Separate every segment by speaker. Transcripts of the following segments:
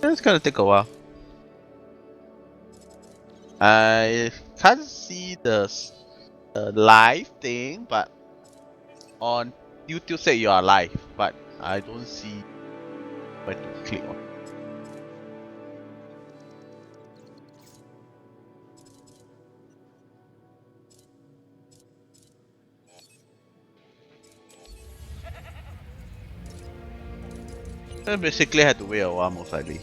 Speaker 1: It's gonna take a while. I can't see the live thing, but on YouTube say you are live, but I don't see where to click on. So basically, I had to wait a while most likely.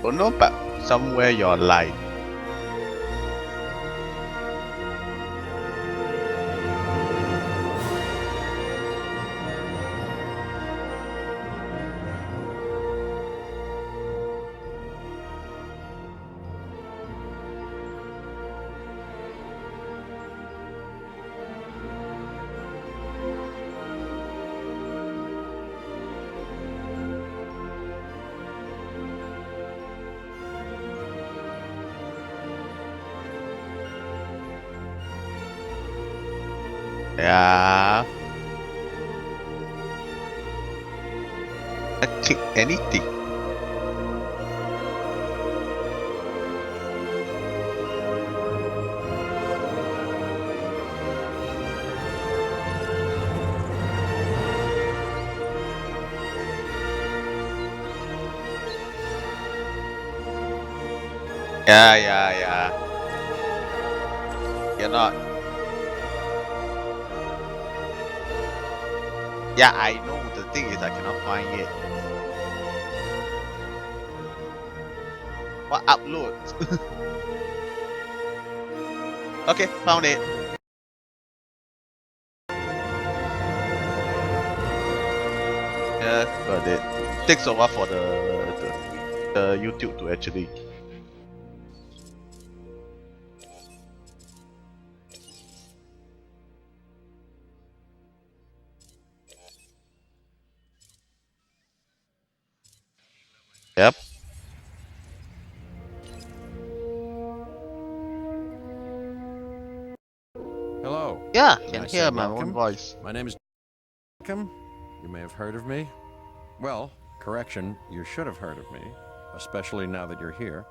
Speaker 1: Don't know, but somewhere you're live. Yeah. I click anything. Yeah. You're not. Yeah, I know. The thing is, I cannot find it. What upload? Okay, found it. Yeah, got it. Takes a while for the YouTube to actually. Yep.
Speaker 2: Hello.
Speaker 1: Yeah,
Speaker 2: May
Speaker 1: can
Speaker 2: I
Speaker 1: hear
Speaker 2: say
Speaker 1: my
Speaker 2: welcome?
Speaker 1: own voice.
Speaker 2: My name is Welcome. You may have heard of me. Well, correction, you should have heard of me, especially now that you're here.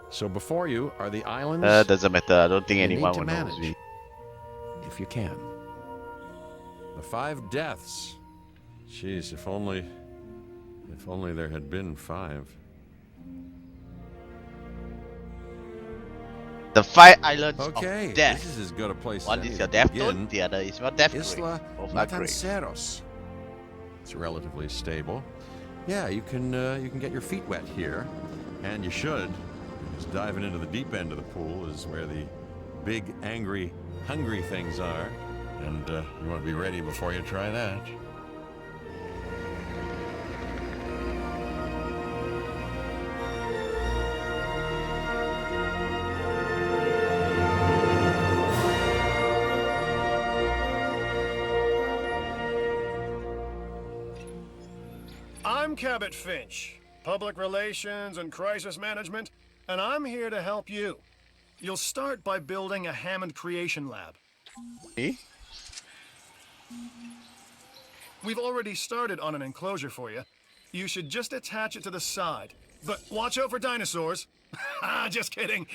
Speaker 2: So before you are the islands
Speaker 1: Doesn't matter. I don't think
Speaker 2: you
Speaker 1: anyone
Speaker 2: need to
Speaker 1: will know
Speaker 2: manage,
Speaker 1: me.
Speaker 2: if you can. The 5 deaths. Jeez, if only there had been 5.
Speaker 1: The 5 islands
Speaker 2: Okay,
Speaker 1: of death.
Speaker 2: this is as good a place
Speaker 1: One
Speaker 2: as any
Speaker 1: is your
Speaker 2: to
Speaker 1: death
Speaker 2: begin.
Speaker 1: zone, the other is your death grave.
Speaker 2: Isla
Speaker 1: Both are graves.
Speaker 2: Matanceros. It's relatively stable. Yeah, you can get your feet wet here, and you should. Because diving into the deep end of the pool is where the big, angry, hungry things are, and you want to be ready before you try that.
Speaker 3: I'm Cabot Finch, Public Relations and Crisis Management, and I'm here to help you. You'll start by building a Hammond Creation Lab.
Speaker 1: Me?
Speaker 3: We've already started on an enclosure for you. You should just attach it to the side. But watch out for dinosaurs. Just kidding.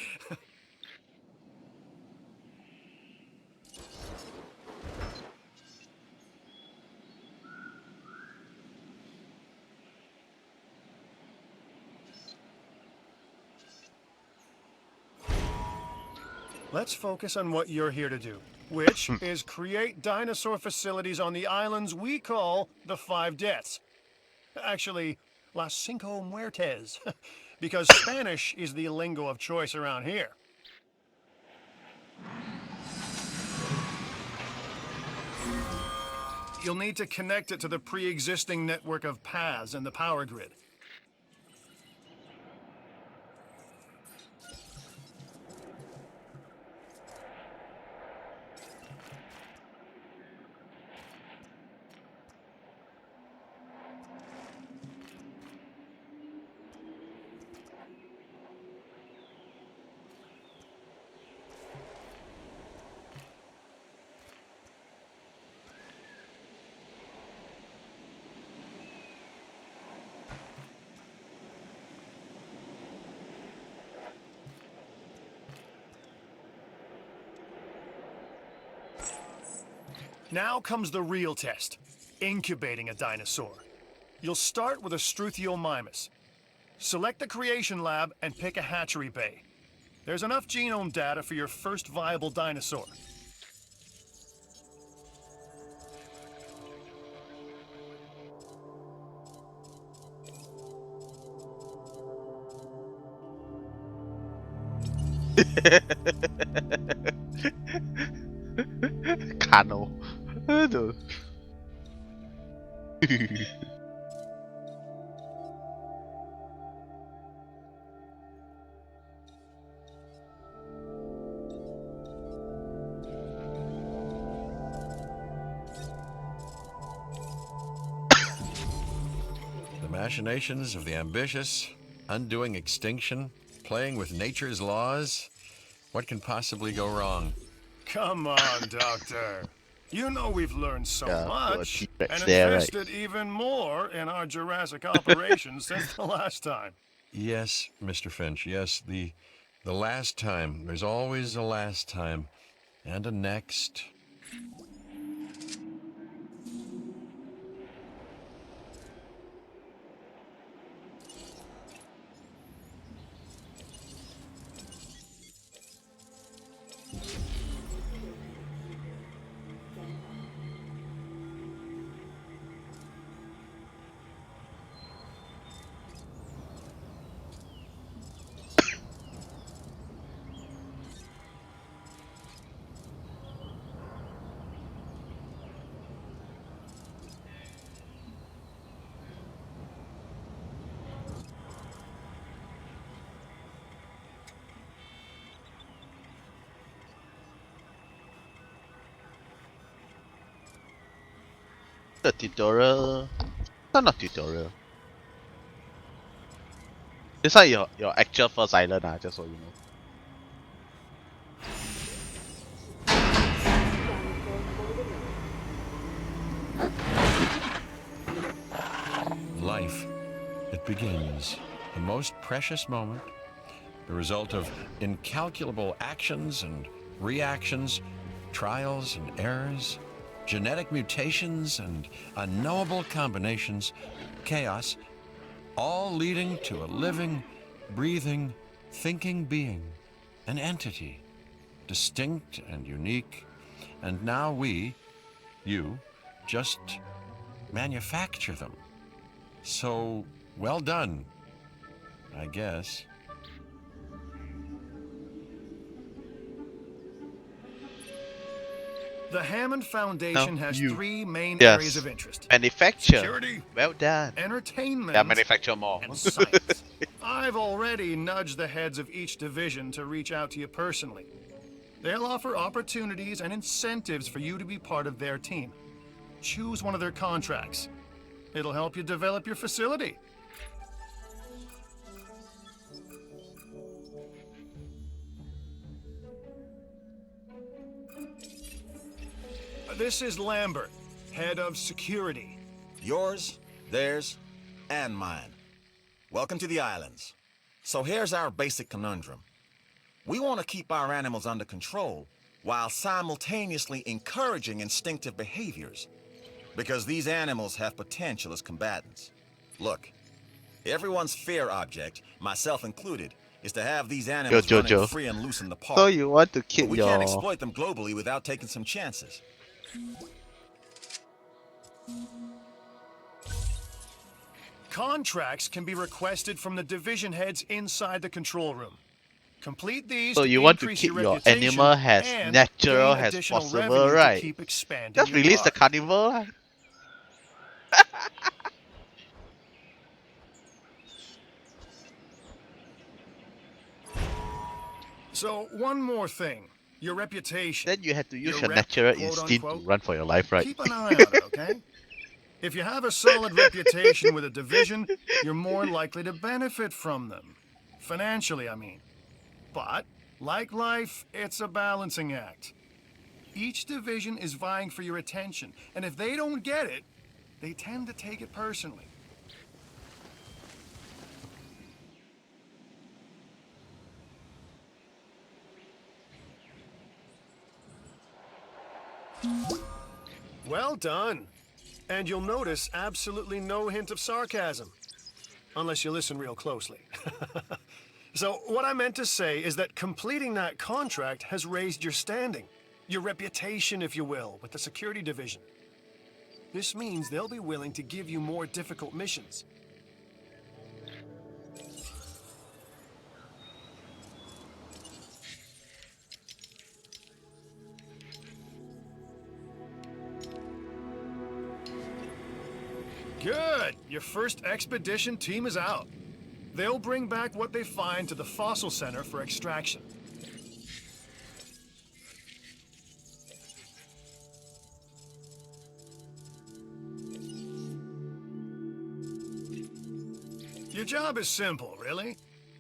Speaker 3: Let's focus on what you're here to do. which is create dinosaur facilities on the islands we call the Five Deaths. Actually, Las Cinco Muertes, because Spanish is the lingo of choice around here. You'll need to connect it to the pre-existing network of paths in the power grid. Now comes the real test, incubating a dinosaur. You'll start with a Struthiomimus. Select the creation lab and pick a hatchery bay. There's enough genome data for your first viable dinosaur.
Speaker 1: Kano. Aduh.
Speaker 2: The machinations of the ambitious, undoing extinction, playing with nature's laws. What can possibly go wrong?
Speaker 3: Come on, Doctor. You know we've learned so
Speaker 1: Yeah, got a
Speaker 3: much
Speaker 1: T-Rex
Speaker 3: and
Speaker 1: there, right?
Speaker 3: invested even more in our Jurassic operations since the last time.
Speaker 2: Yes, Mr. Finch, yes, the last time. There's always a last time. And a next.
Speaker 1: The tutorial. No, not tutorial. This is your actual first island, just so you know.
Speaker 2: Life. It begins. The most precious moment. The result of incalculable actions and reactions, trials and errors, genetic mutations and unknowable combinations, chaos, all leading to a living, breathing, thinking being, an entity, distinct and unique. And now we, you, just manufacture them. So, well done, I guess.
Speaker 3: The Hammond Foundation
Speaker 1: No,
Speaker 3: has
Speaker 1: you.
Speaker 3: three main
Speaker 1: Yes.
Speaker 3: areas of interest.
Speaker 1: Manufacture.
Speaker 3: Security,
Speaker 1: Well done.
Speaker 3: entertainment,
Speaker 1: Yeah, manufacture more.
Speaker 3: and science. I've already nudged the heads of each division to reach out to you personally. They'll offer opportunities and incentives for you to be part of their team. Choose one of their contracts. It'll help you develop your facility. This is Lambert, head of security.
Speaker 4: Yours, theirs, and mine. Welcome to the islands. So here's our basic conundrum. We want to keep our animals under control while simultaneously encouraging instinctive behaviors, because these animals have potential as combatants. Look, everyone's fear object, myself included, is to have these
Speaker 1: Yo,
Speaker 4: animals running
Speaker 1: Jojo.
Speaker 4: free and loose in the
Speaker 1: So
Speaker 4: park.
Speaker 1: you want to
Speaker 4: But
Speaker 1: keep
Speaker 4: we can't
Speaker 1: your...
Speaker 4: exploit them globally without taking some chances.
Speaker 3: Contracts can be requested from the division heads inside the control room. Complete these
Speaker 1: So
Speaker 3: to
Speaker 1: you want to
Speaker 3: increase
Speaker 1: keep
Speaker 3: your
Speaker 1: your
Speaker 3: reputation
Speaker 1: animal as
Speaker 3: and
Speaker 1: natural
Speaker 3: gain
Speaker 1: as
Speaker 3: additional
Speaker 1: possible,
Speaker 3: revenue
Speaker 1: right?
Speaker 3: to keep expanding
Speaker 1: Just
Speaker 3: your
Speaker 1: release the
Speaker 3: park.
Speaker 1: carnival lah.
Speaker 3: So one more thing, your reputation.
Speaker 1: Then you have to use
Speaker 3: Your
Speaker 1: your
Speaker 3: rep,
Speaker 1: natural
Speaker 3: quote
Speaker 1: instinct to
Speaker 3: unquote.
Speaker 1: run for your life, right?
Speaker 3: Keep an eye on it, okay? If you have a solid reputation with a division, you're more likely to benefit from them. Financially, I mean. But, like life, it's a balancing act. Each division is vying for your attention, and if they don't get it, they tend to take it personally. Well done. And you'll notice absolutely no hint of sarcasm. Unless you listen real closely. So what I meant to say is that completing that contract has raised your standing. Your reputation, if you will, with the security division. This means they'll be willing to give you more difficult missions. Good! Your first expedition team is out. They'll bring back what they find to the fossil center for extraction. Your job is simple, really.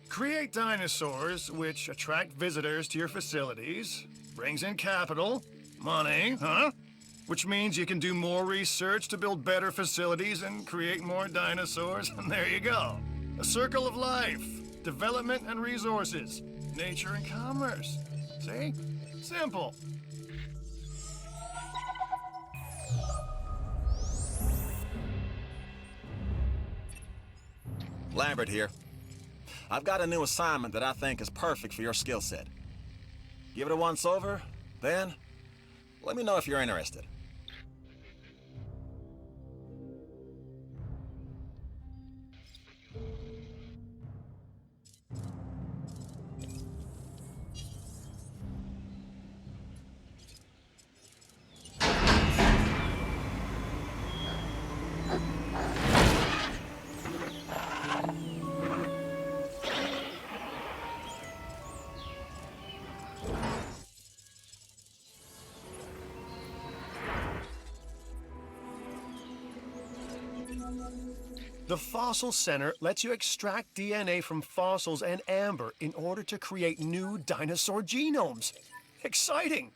Speaker 3: Create dinosaurs which attract visitors to your facilities, brings in capital, money, huh? Which means you can do more research to build better facilities and create more dinosaurs, and there you go. A circle of life, development and resources, nature and commerce. See? Simple.
Speaker 4: Lambert here. I've got a new assignment that I think is perfect for your skill set. Give it a once over, then let me know if you're interested.
Speaker 3: The Fossil Center lets you extract DNA from fossils and amber in order to create new dinosaur genomes. Exciting!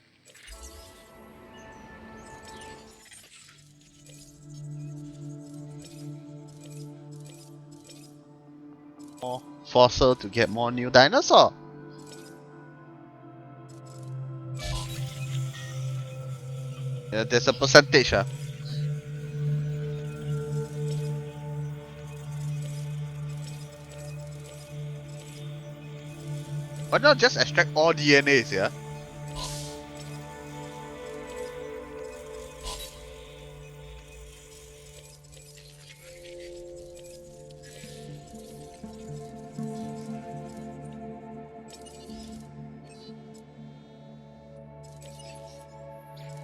Speaker 1: More fossil to get more new dinosaur. Yeah, there's a percentage. Why not just extract all DNAs, yeah?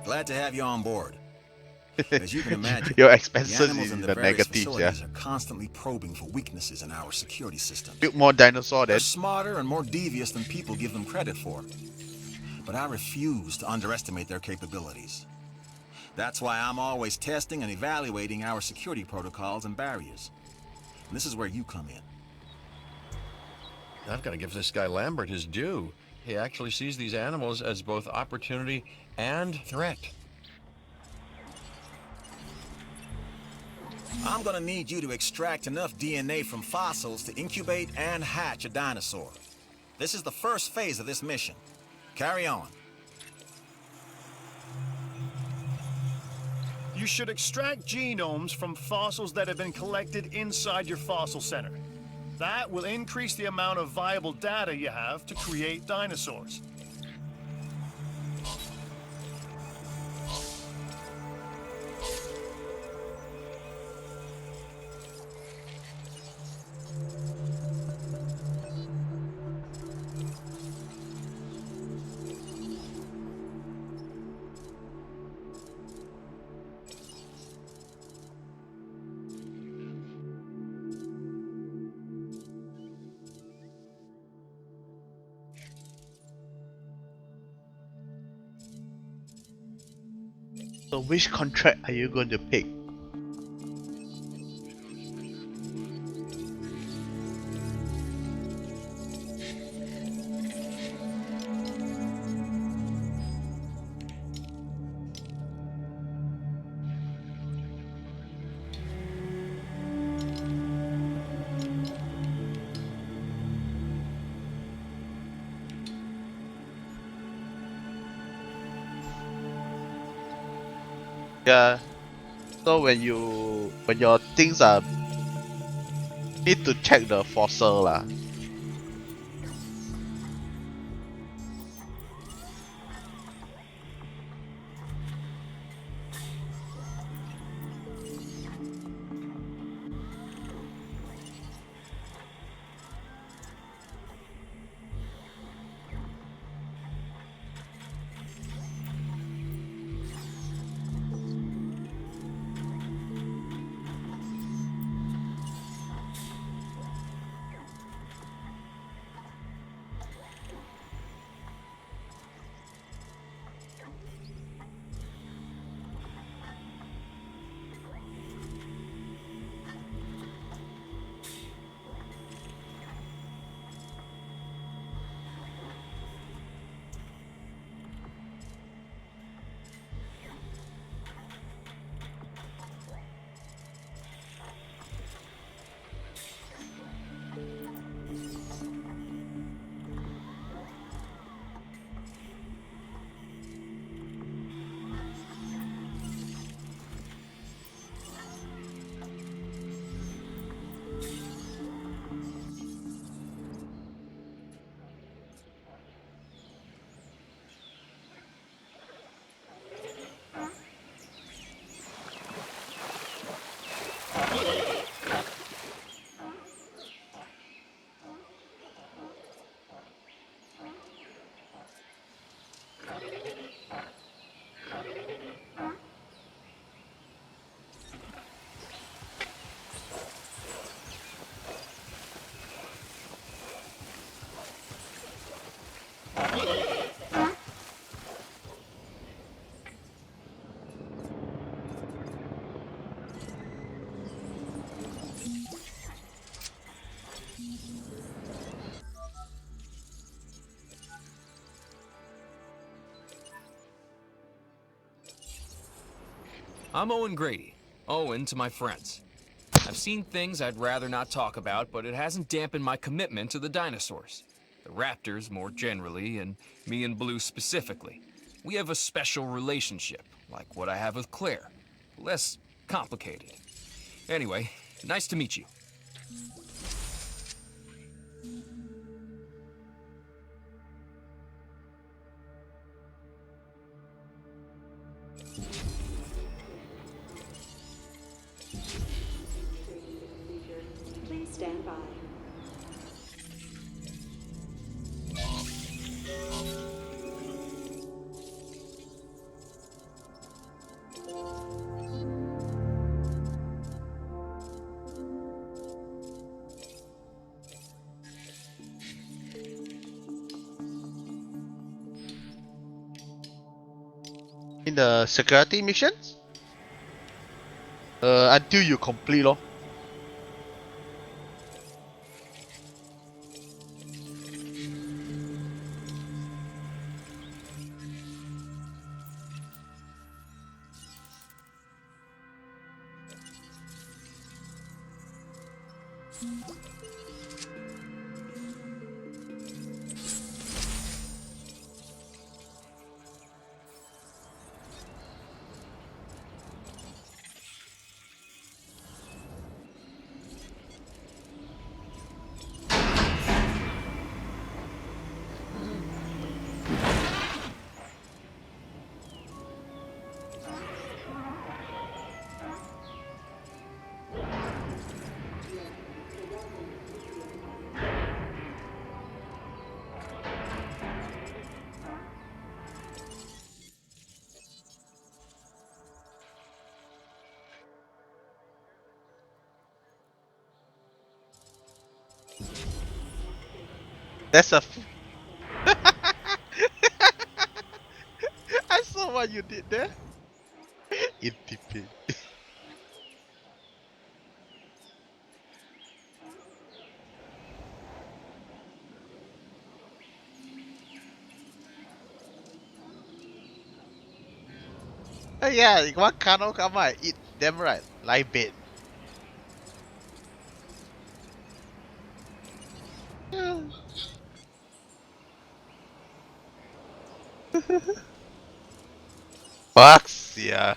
Speaker 4: Glad to have you on board. As you can imagine,
Speaker 1: Your
Speaker 4: the
Speaker 1: expenses
Speaker 4: animals
Speaker 1: is
Speaker 4: in
Speaker 1: in
Speaker 4: the
Speaker 1: the
Speaker 4: various
Speaker 1: negatives, yeah?
Speaker 4: facilities are constantly probing for weaknesses in our security systems.
Speaker 1: Build more dinosaur
Speaker 4: They're
Speaker 1: then.
Speaker 4: smarter and more devious than people give them credit for. But I refuse to underestimate their capabilities. That's why I'm always testing and evaluating our security protocols and barriers. And this is where you come in.
Speaker 2: I've got to give this guy Lambert his due. He actually sees these animals as both opportunity and threat.
Speaker 4: I'm gonna need you to extract enough DNA from fossils to incubate and hatch a dinosaur. This is the first phase of this mission. Carry on.
Speaker 3: You should extract genomes from fossils that have been collected inside your fossil center. That will increase the amount of viable data you have to create dinosaurs.
Speaker 1: So which contract are you going to pick? Yeah. So when your things are need to check the fossil lah.
Speaker 5: I'm Owen Grady. Owen to my friends. I've seen things I'd rather not talk about, but it hasn't dampened my commitment to the dinosaurs. The raptors more generally, and me and Blue specifically. We have a special relationship, like what I have with Claire. Less complicated. Anyway, nice to meet you.
Speaker 6: Please stand by.
Speaker 1: In the security missions? Until you complete lor. That's a. I saw what you did there. Intimate. Yeah, one kano come out, eat them right, like bait. Fucks, yeah.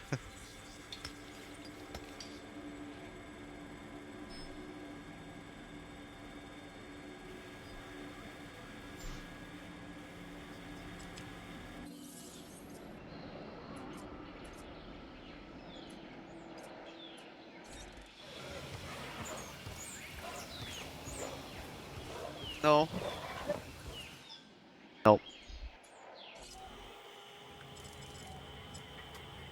Speaker 1: No. Nope.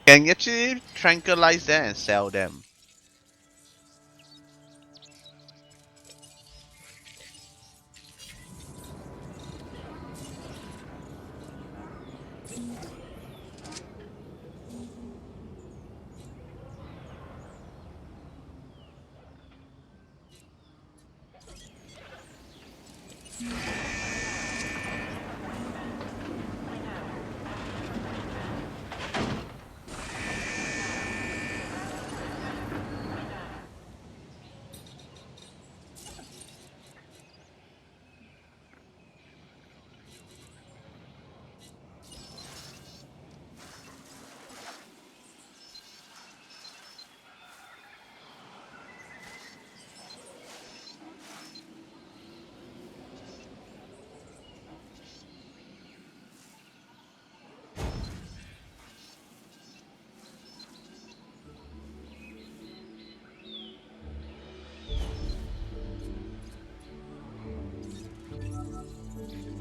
Speaker 1: Can actually tranquilize them and sell them.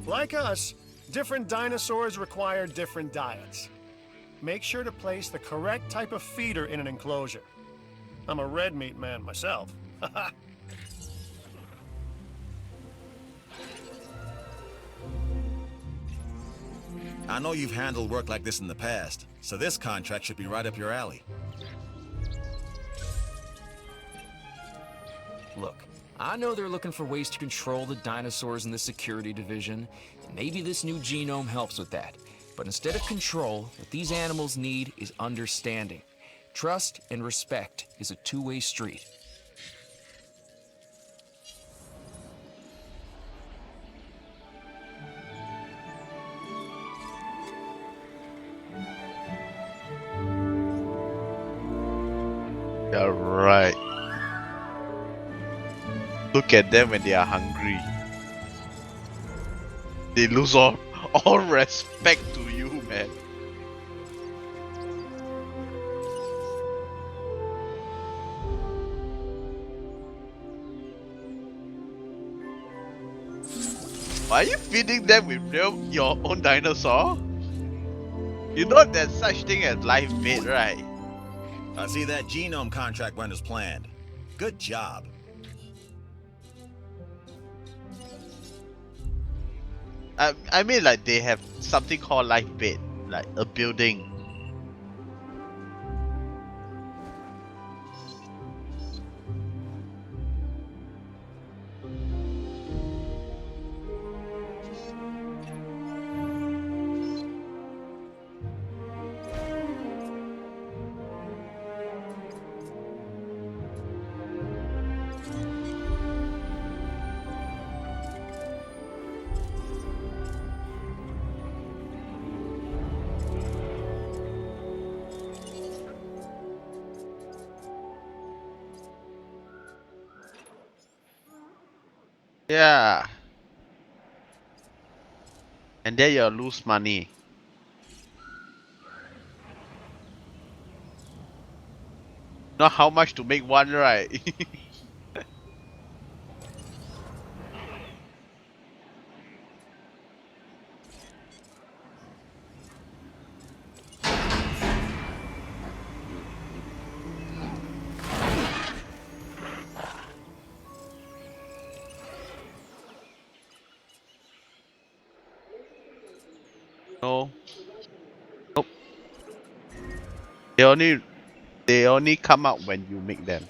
Speaker 3: Like us, different dinosaurs require different diets. Make sure to place the correct type of feeder in an enclosure. I'm a red meat man myself.
Speaker 4: I know you've handled work like this in the past, so this contract should be right up your alley.
Speaker 5: Look, I know they're looking for ways to control the dinosaurs in the security division, and maybe this new genome helps with that. But instead of control, what these animals need is understanding. Trust and respect is a two-way street.
Speaker 1: You're right. Look at them when they are hungry. They lose all respect to you, man. Why are you feeding them with your own dinosaur? You know there's such thing as live bait, right?
Speaker 4: I see that genome contract went as planned. Good job.
Speaker 1: I mean, like, they have something called live bait, like a building. Yeah. And then you'll lose money. Not how much to make one, right? No. Nope. They only come out when you make them.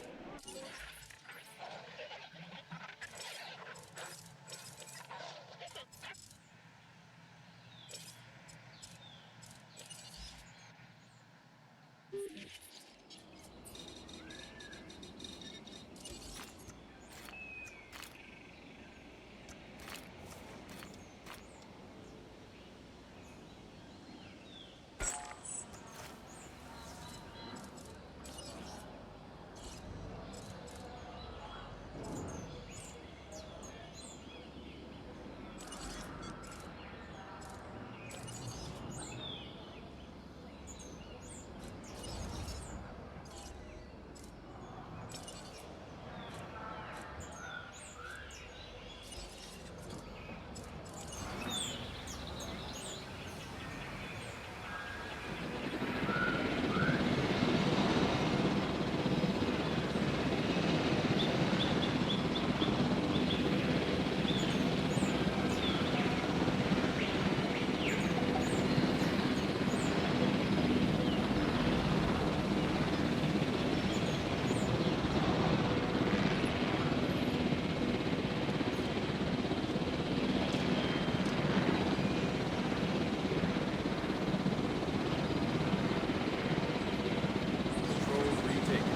Speaker 2: Controls retaken.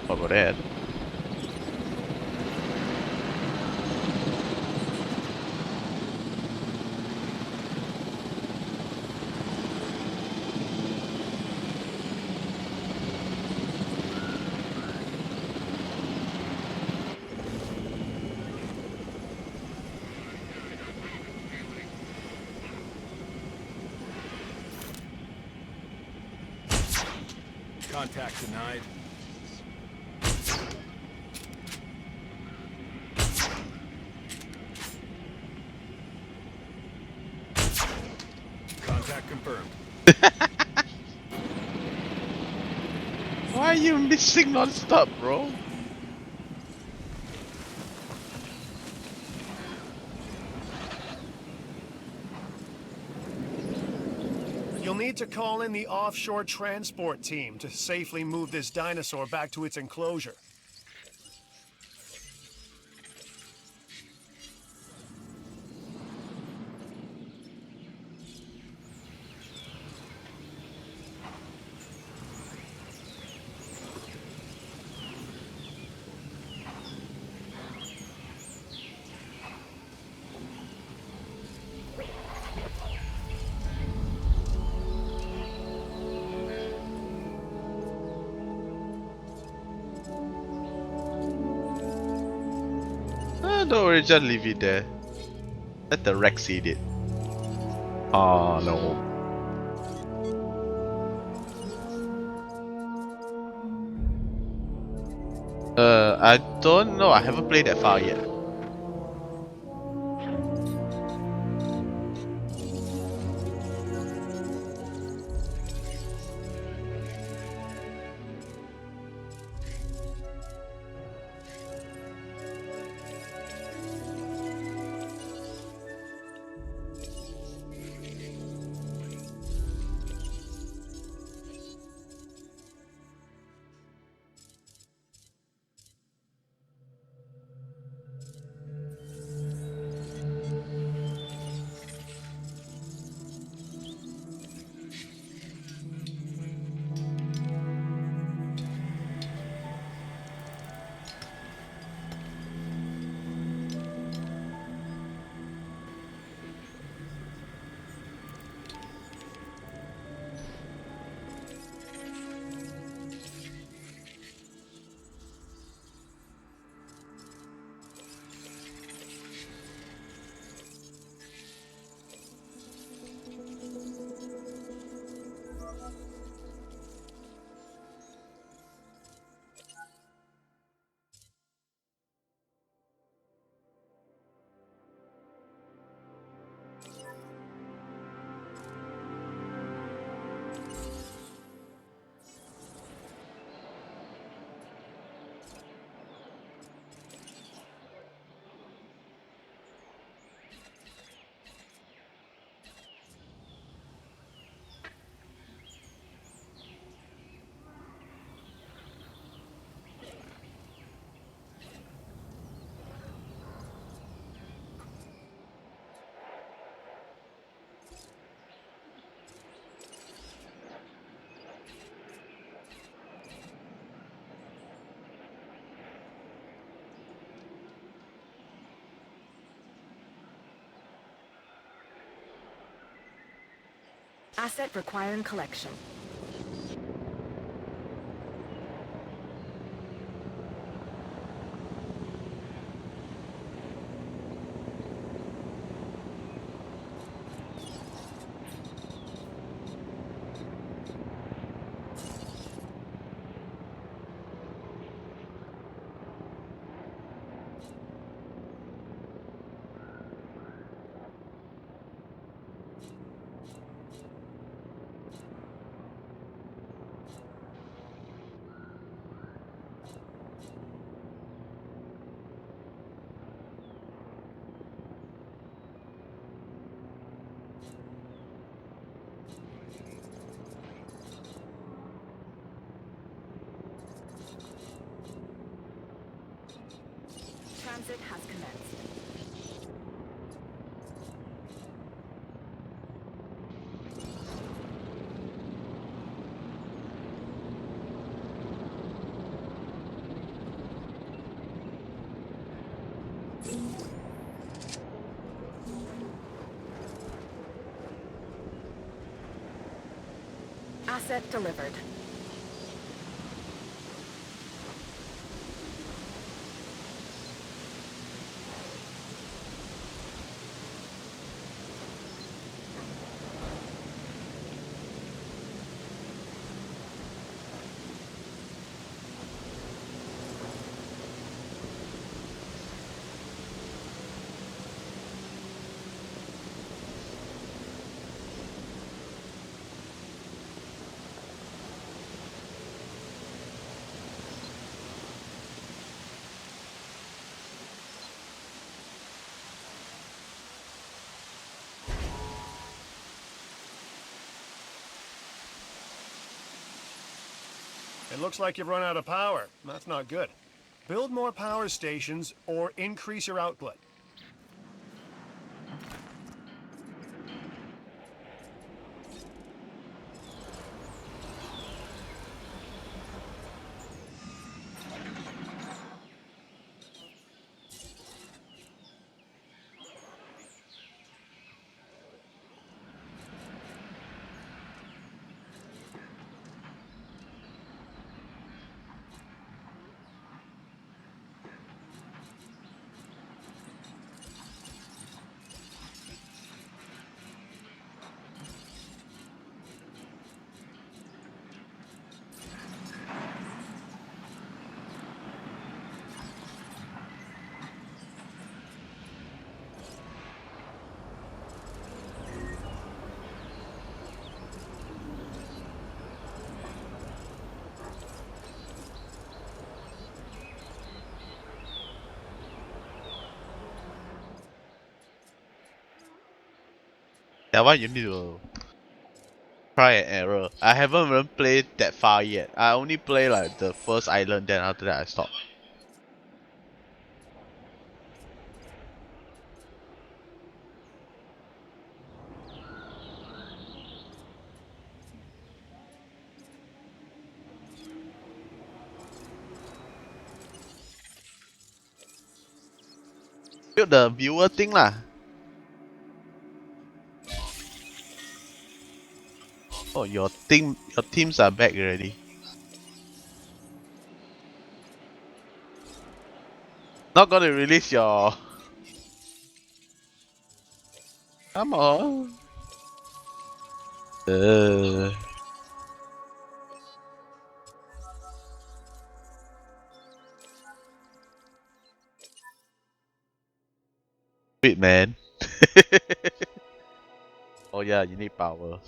Speaker 1: What about that?
Speaker 2: Contact denied. Contact confirmed.
Speaker 1: Why are you missing non-stop, bro?
Speaker 3: You'll need to call in the offshore transport team to safely move this dinosaur back to its enclosure.
Speaker 1: Don't worry, just leave it there. Let the Rex eat it. Oh no. I don't know. I haven't played that far yet.
Speaker 7: Asset requiring collection. Transit has commenced. Asset delivered.
Speaker 3: It looks like you've run out of power. That's not good. Build more power stations or increase your output.
Speaker 1: That one you need to try and error. I haven't even played that far yet. I only play like the first island, then after that I stop. Build the viewer thing lah. Oh, your teams are back already. Not gonna release your. Come on. Wait, man. Oh yeah, you need power.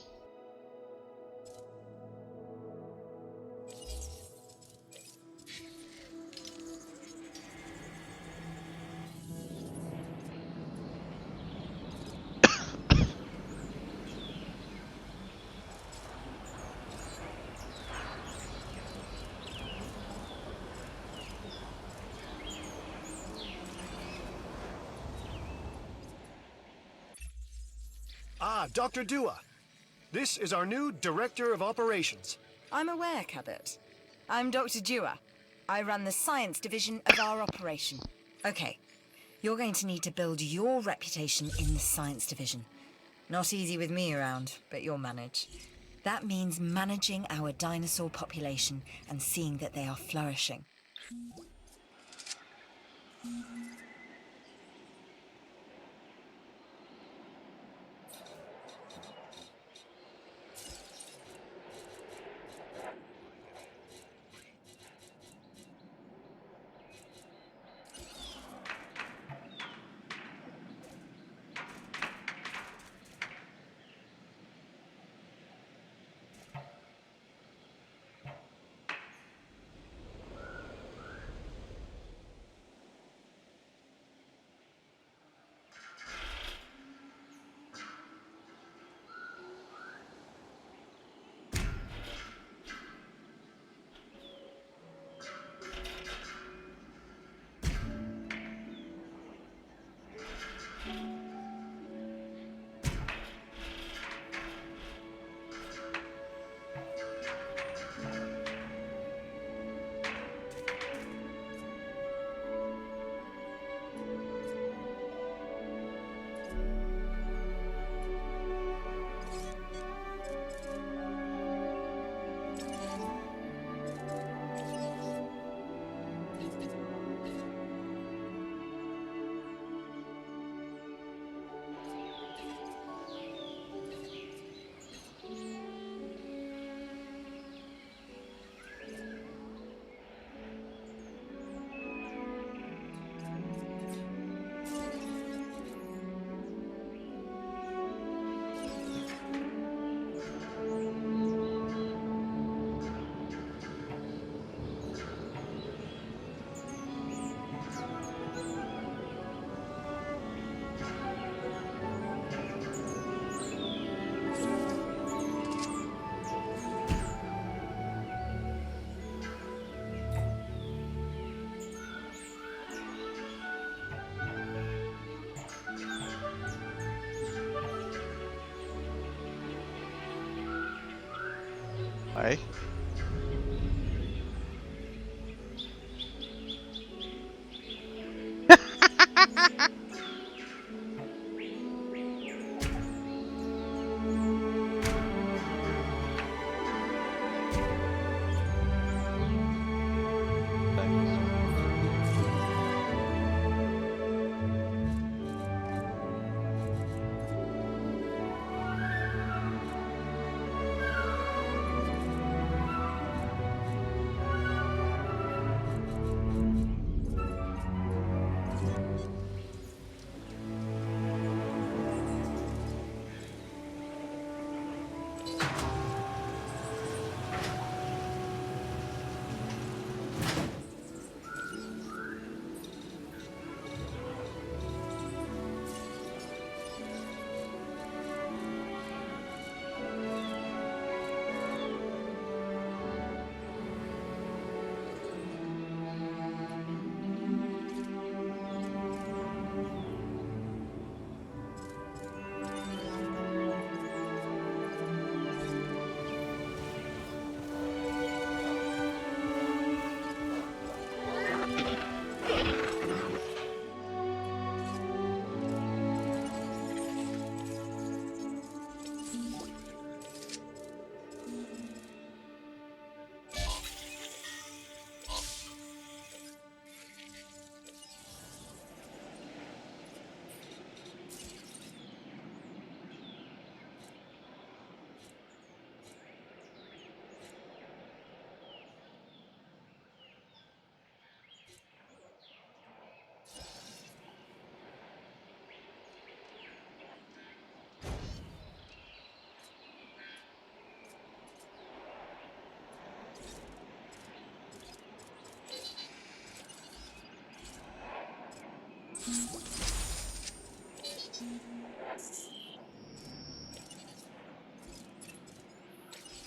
Speaker 3: Ah, Dr. Dua. This is our new Director of Operations.
Speaker 7: I'm aware, Cabot. I'm Dr. Dua. I run the science division of our operation. Okay, you're going to need to build your reputation in the science division. Not easy with me around, but you'll manage. That means managing our dinosaur population and seeing that they are flourishing.
Speaker 1: Right?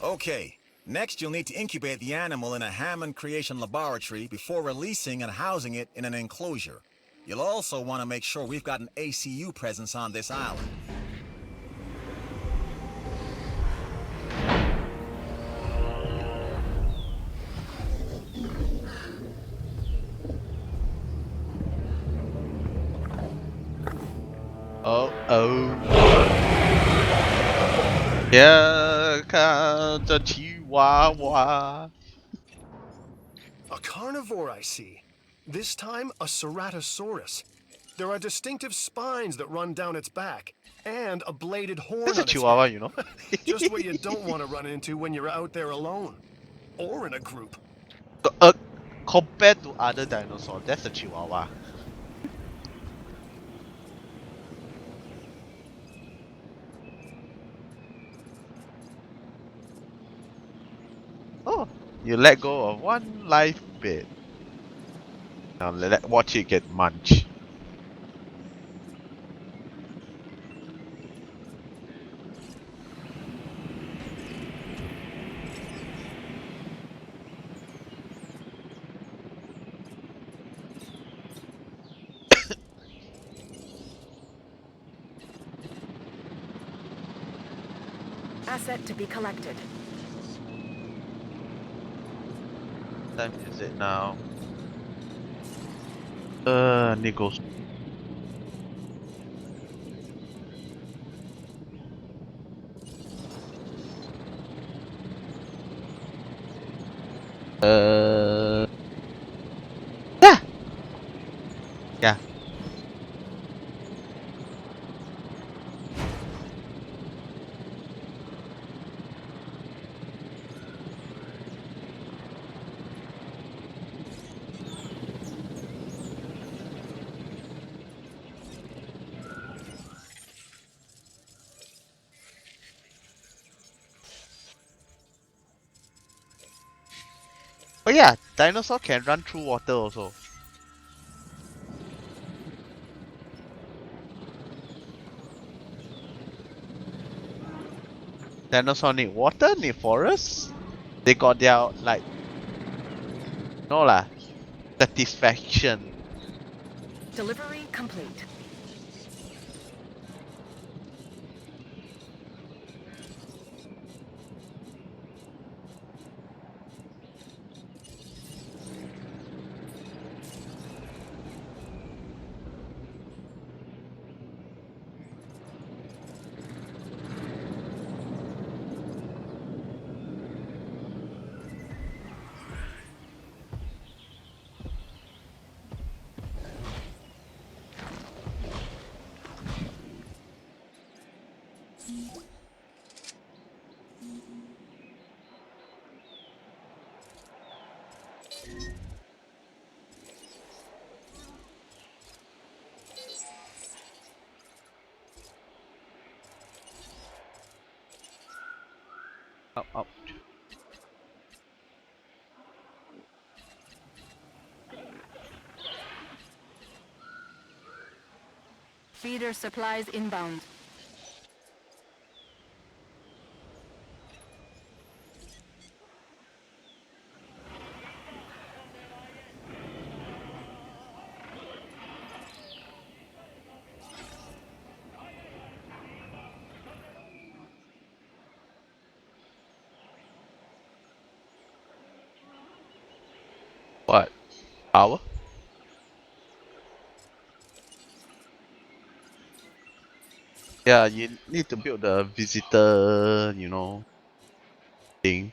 Speaker 4: Okay, next you'll need to incubate the animal in a Hammond Creation laboratory before releasing and housing it in an enclosure. You'll also want to make sure we've got an ACU presence on this island.
Speaker 1: Oh. Here comes the Chihuahua.
Speaker 3: A carnivore, I see. This time, a Ceratosaurus. There are distinctive spines that run down its back, and a bladed horn
Speaker 1: That's a
Speaker 3: on its
Speaker 1: Chihuahua,
Speaker 3: head.
Speaker 1: you know.
Speaker 3: Just what you don't want to run into when you're out there alone. Or in a group.
Speaker 1: Compared to other dinosaurs, that's a Chihuahua. Oh, you let go of one life bit. Now watch it get munched.
Speaker 7: Asset to be collected.
Speaker 1: Time is it now? Niggles. Yeah, yeah. Oh yeah, dinosaur can run through water also. Dinosaur need water, need forest. They got their like no lah satisfaction.
Speaker 7: Delivery complete.
Speaker 1: Up, up.
Speaker 7: Feeder supplies inbound.
Speaker 1: What? Power? Yeah, you need to build the visitor, thing.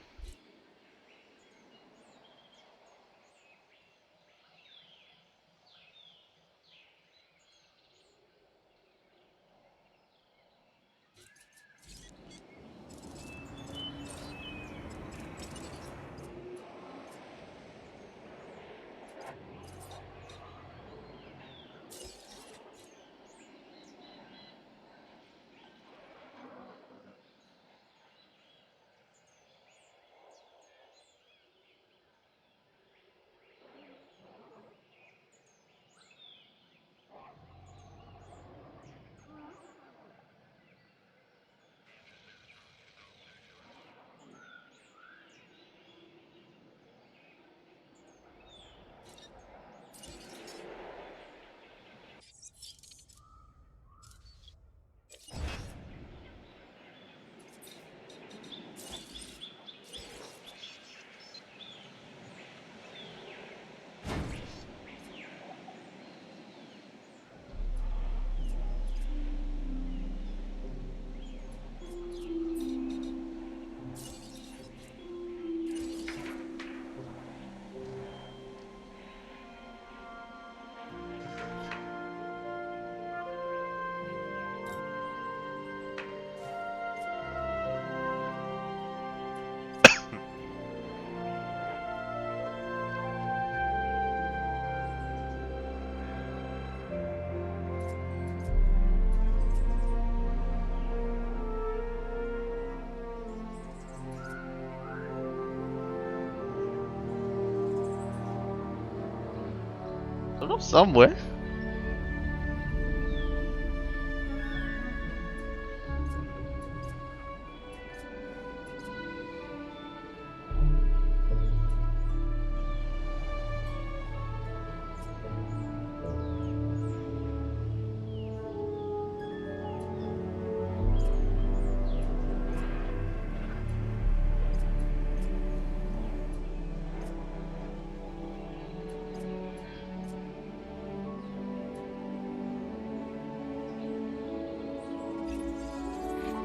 Speaker 1: I don't know, somewhere.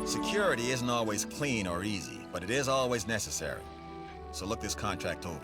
Speaker 4: Security isn't always clean or easy, but it is always necessary. So look this contract over.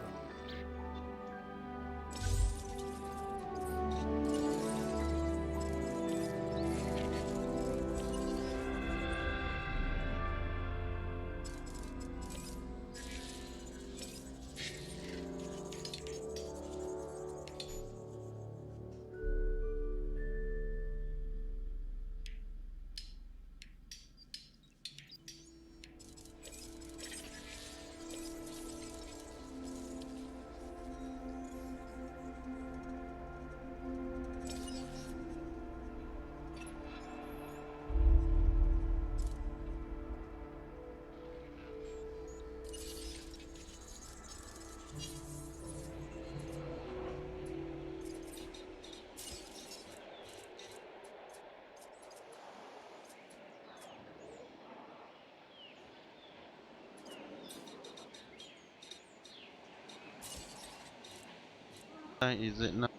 Speaker 1: Is it now?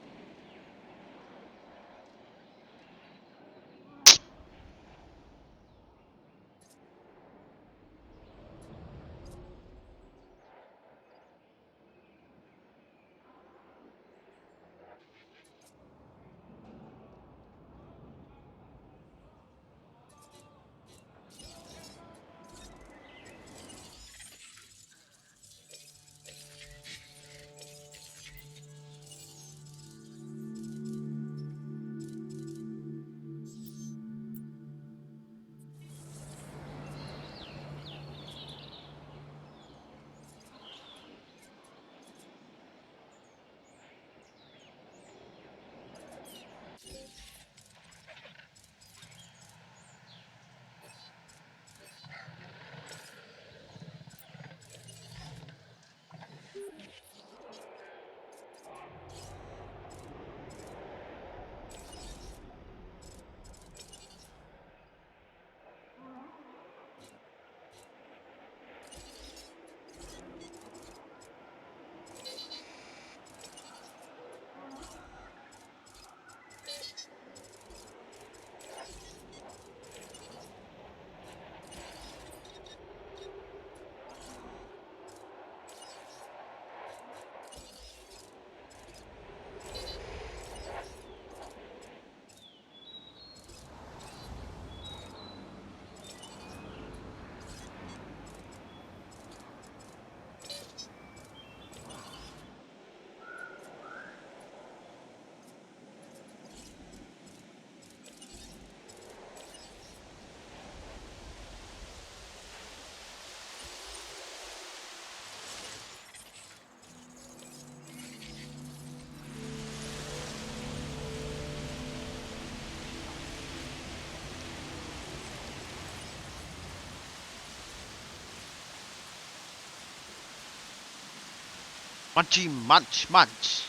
Speaker 1: Munchy munch munch.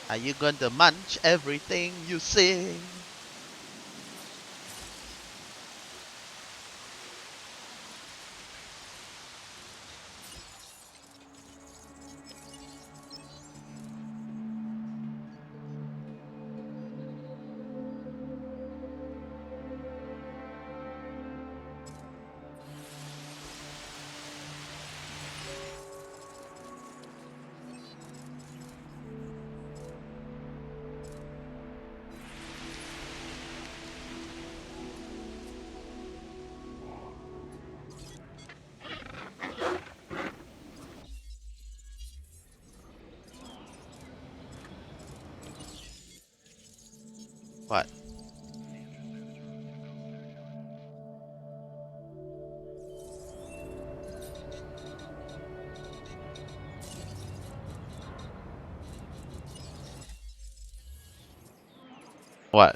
Speaker 1: Are you going to munch everything you sing? What? What?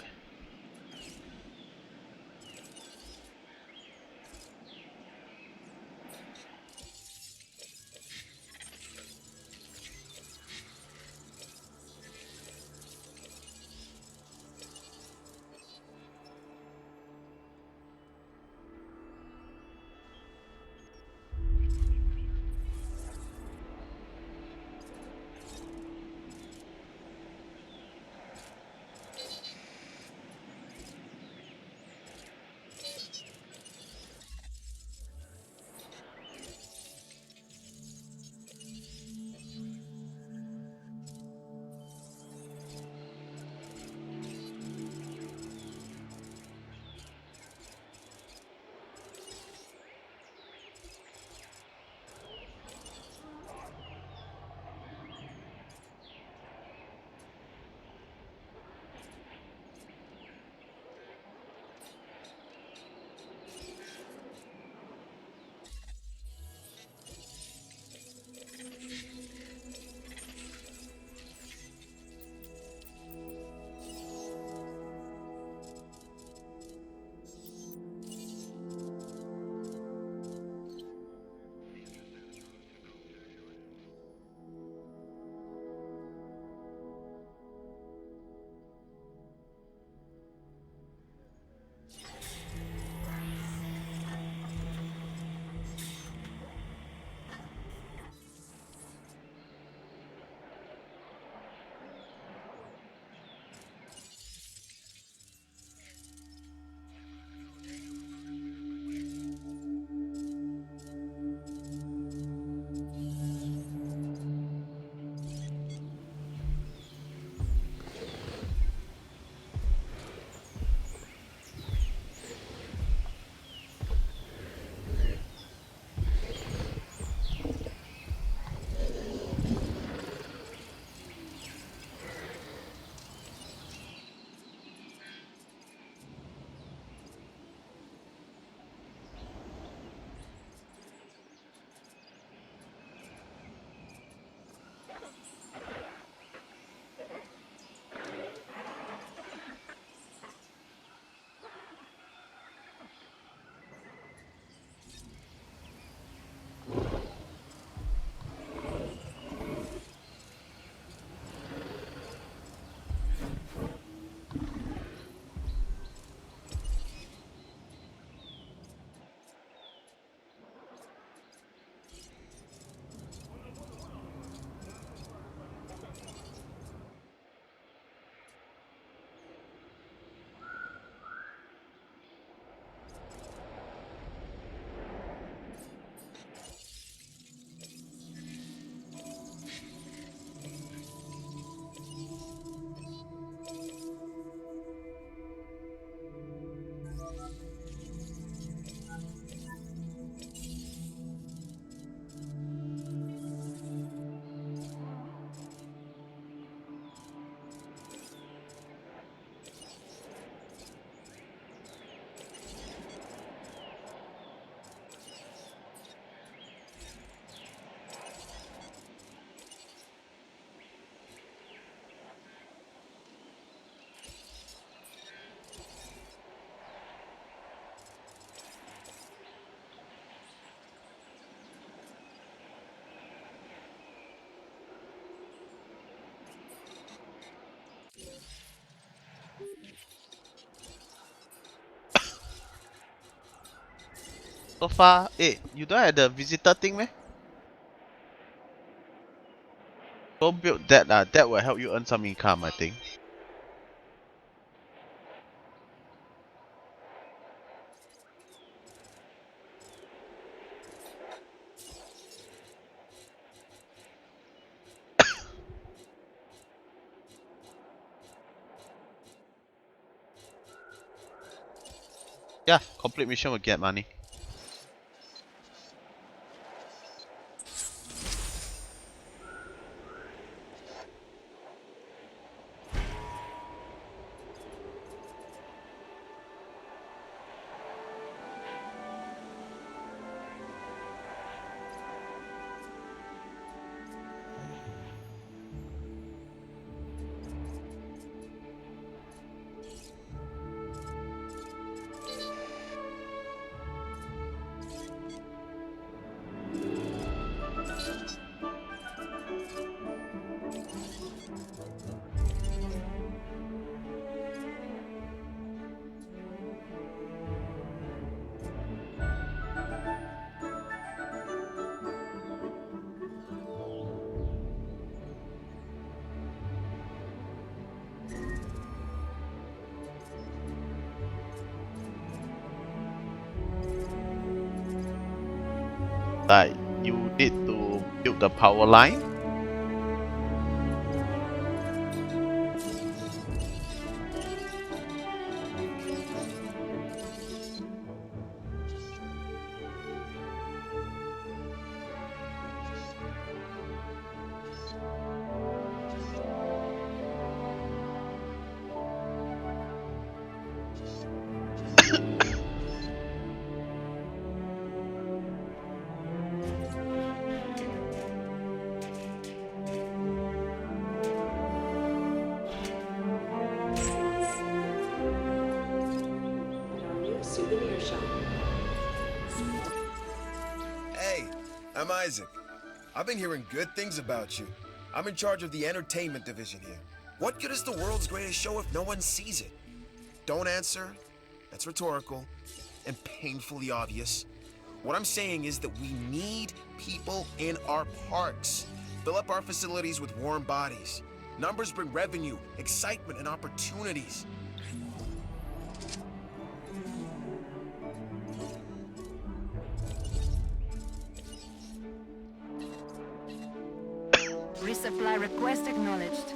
Speaker 1: So far, you don't have the visitor thing, meh? Go build that. That will help you earn some income, I think. Yeah, complete mission will get money. like you need to build the power line.
Speaker 6: Our new souvenir shop.
Speaker 8: Hey, I'm Isaac. I've been hearing good things about you. I'm in charge of the entertainment division here. What good is the world's greatest show if no one sees it? Don't answer. That's rhetorical and painfully obvious. What I'm saying is that we need people in our parks. Fill up our facilities with warm bodies. Numbers bring revenue, excitement, and opportunities.
Speaker 9: Resupply request acknowledged.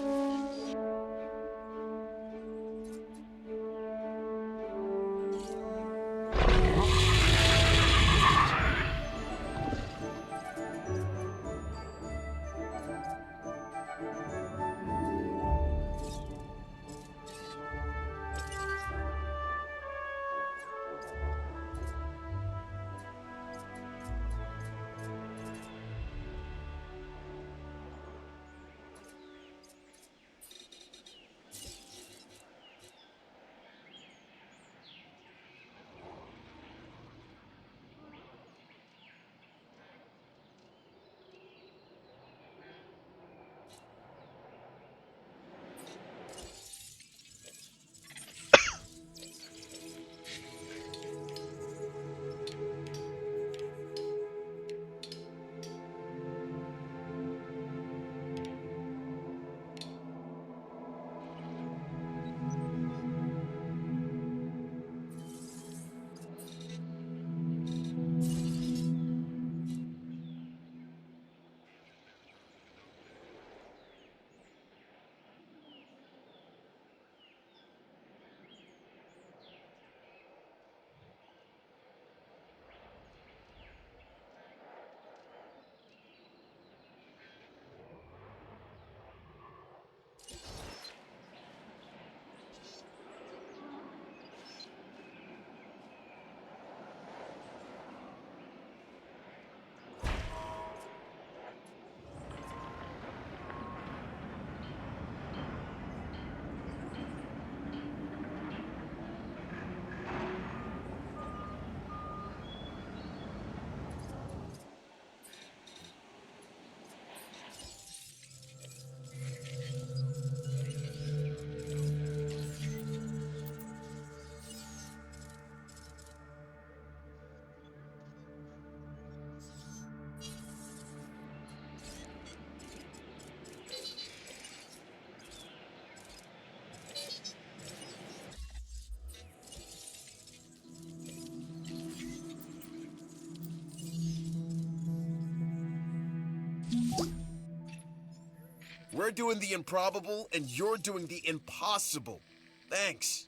Speaker 8: We're doing the improbable, and you're doing the impossible. Thanks.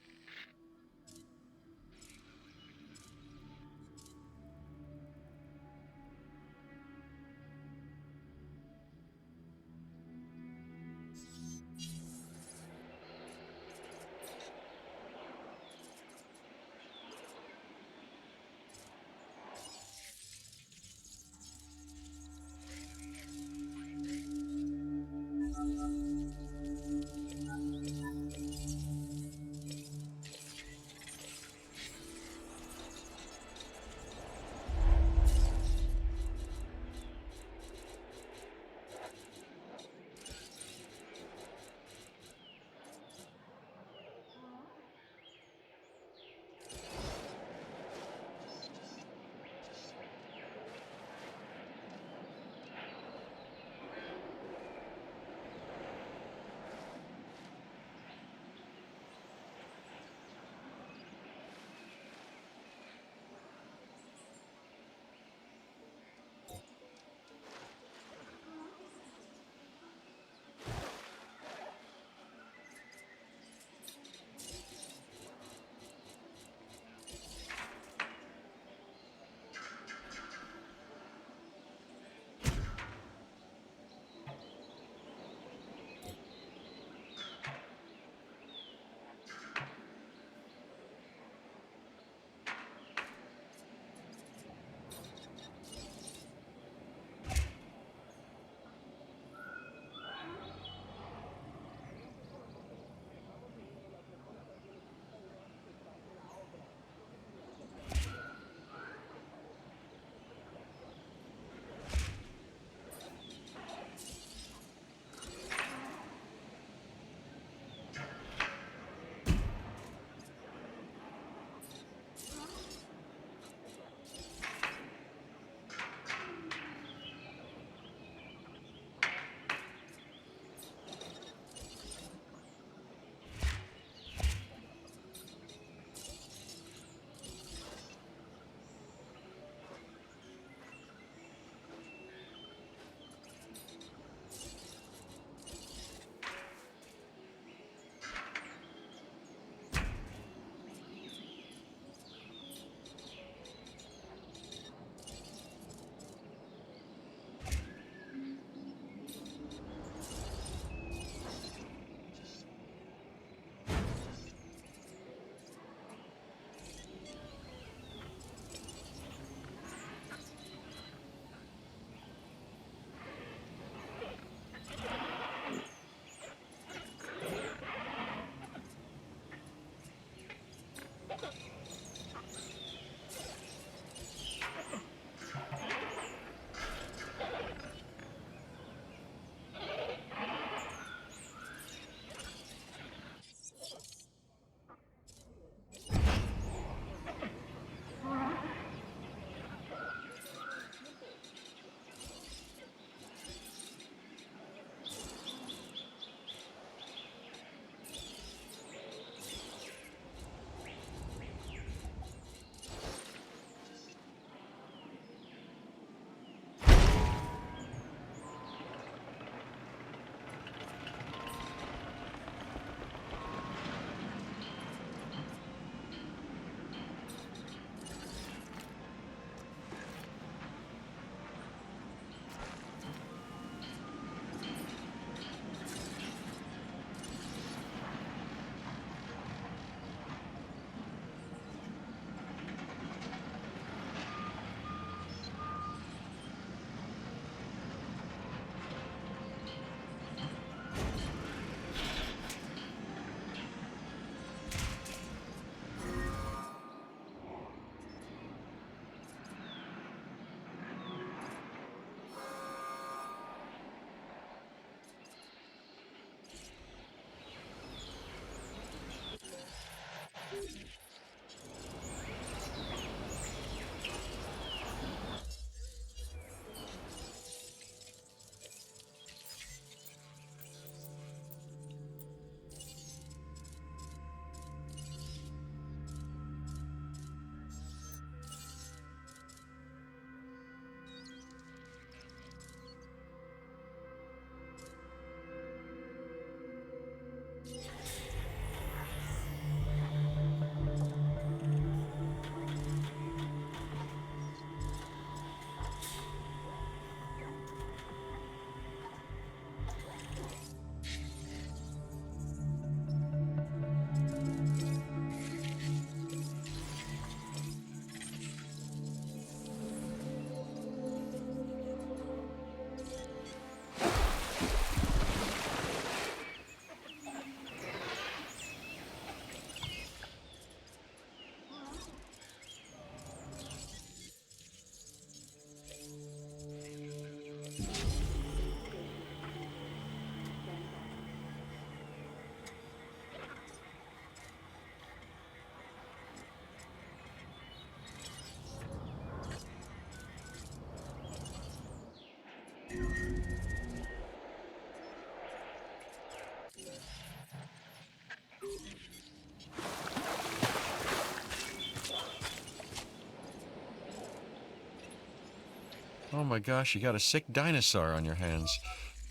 Speaker 2: Oh my gosh, you got a sick dinosaur on your hands.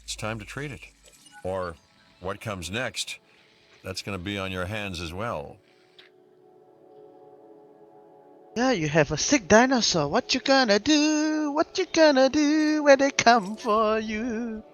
Speaker 2: It's time to treat it. Or what comes next, that's going to be on your hands as well.
Speaker 1: Yeah, you have a sick dinosaur. What you gonna do? What you gonna do when they come for you?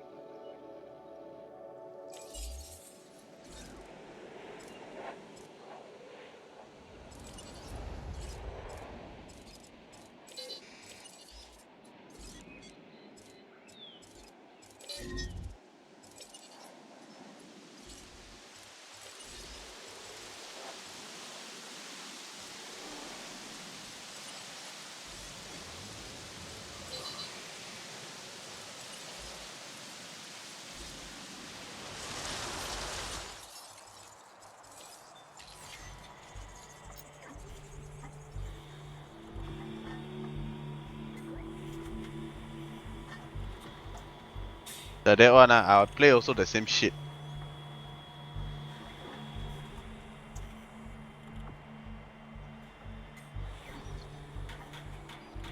Speaker 1: That one, I'll play also the same shit.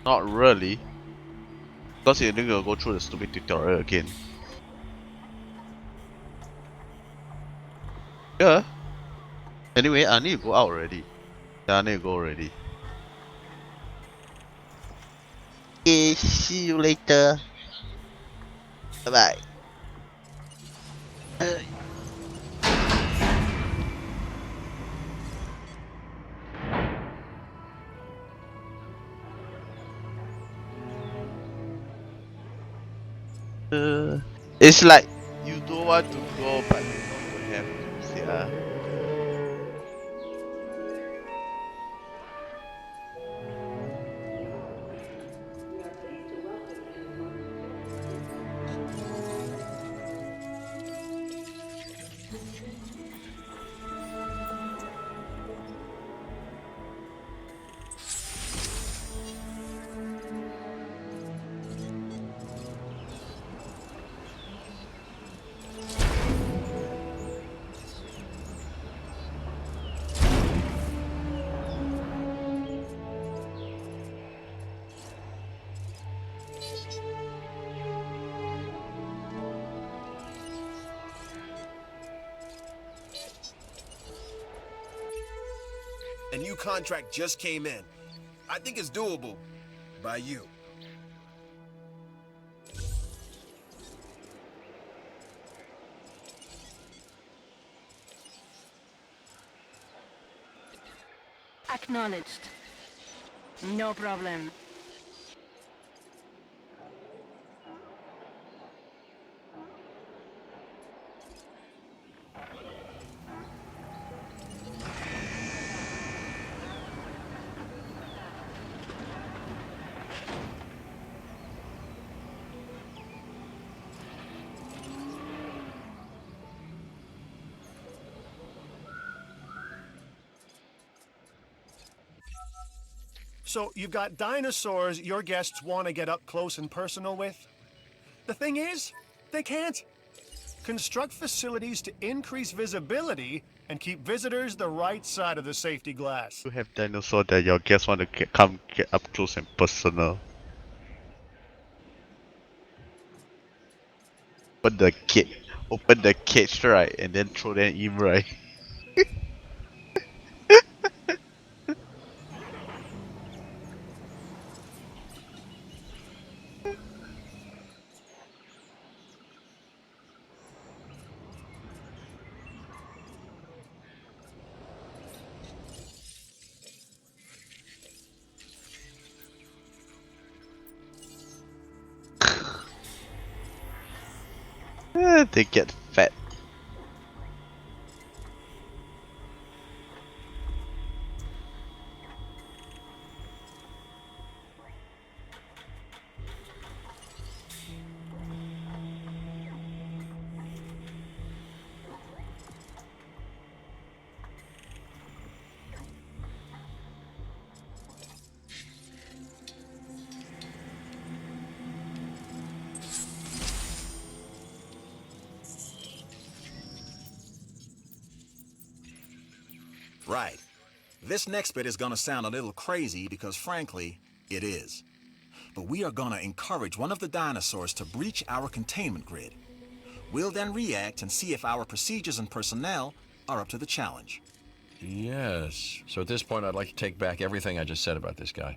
Speaker 1: Not really. Because you're gonna go through the stupid tutorial again. Yeah. Anyway, I need to go out already. Yeah, I need to go already. Okay, see you later. Bye bye. It's like you don't want to go, but you have to. Yeah.
Speaker 6: We are pleased to welcome anyone.
Speaker 8: A new contract just came in. I think it's doable. By you.
Speaker 9: Acknowledged. No problem.
Speaker 3: So you've got dinosaurs your guests want to get up close and personal with? The thing is, they can't. Construct facilities to increase visibility and keep visitors the right side of the safety glass.
Speaker 1: You have dinosaur that your guests want to come get up close and personal. Open the cage, right, and then throw them in, right. They get fat.
Speaker 4: Right. This next bit is gonna sound a little crazy because frankly, it is. but we are gonna encourage one of the dinosaurs to breach our containment grid. We'll then react and see if our procedures and personnel are up to the challenge.
Speaker 2: Yes. So at this point, I'd like to take back everything I just said about this guy.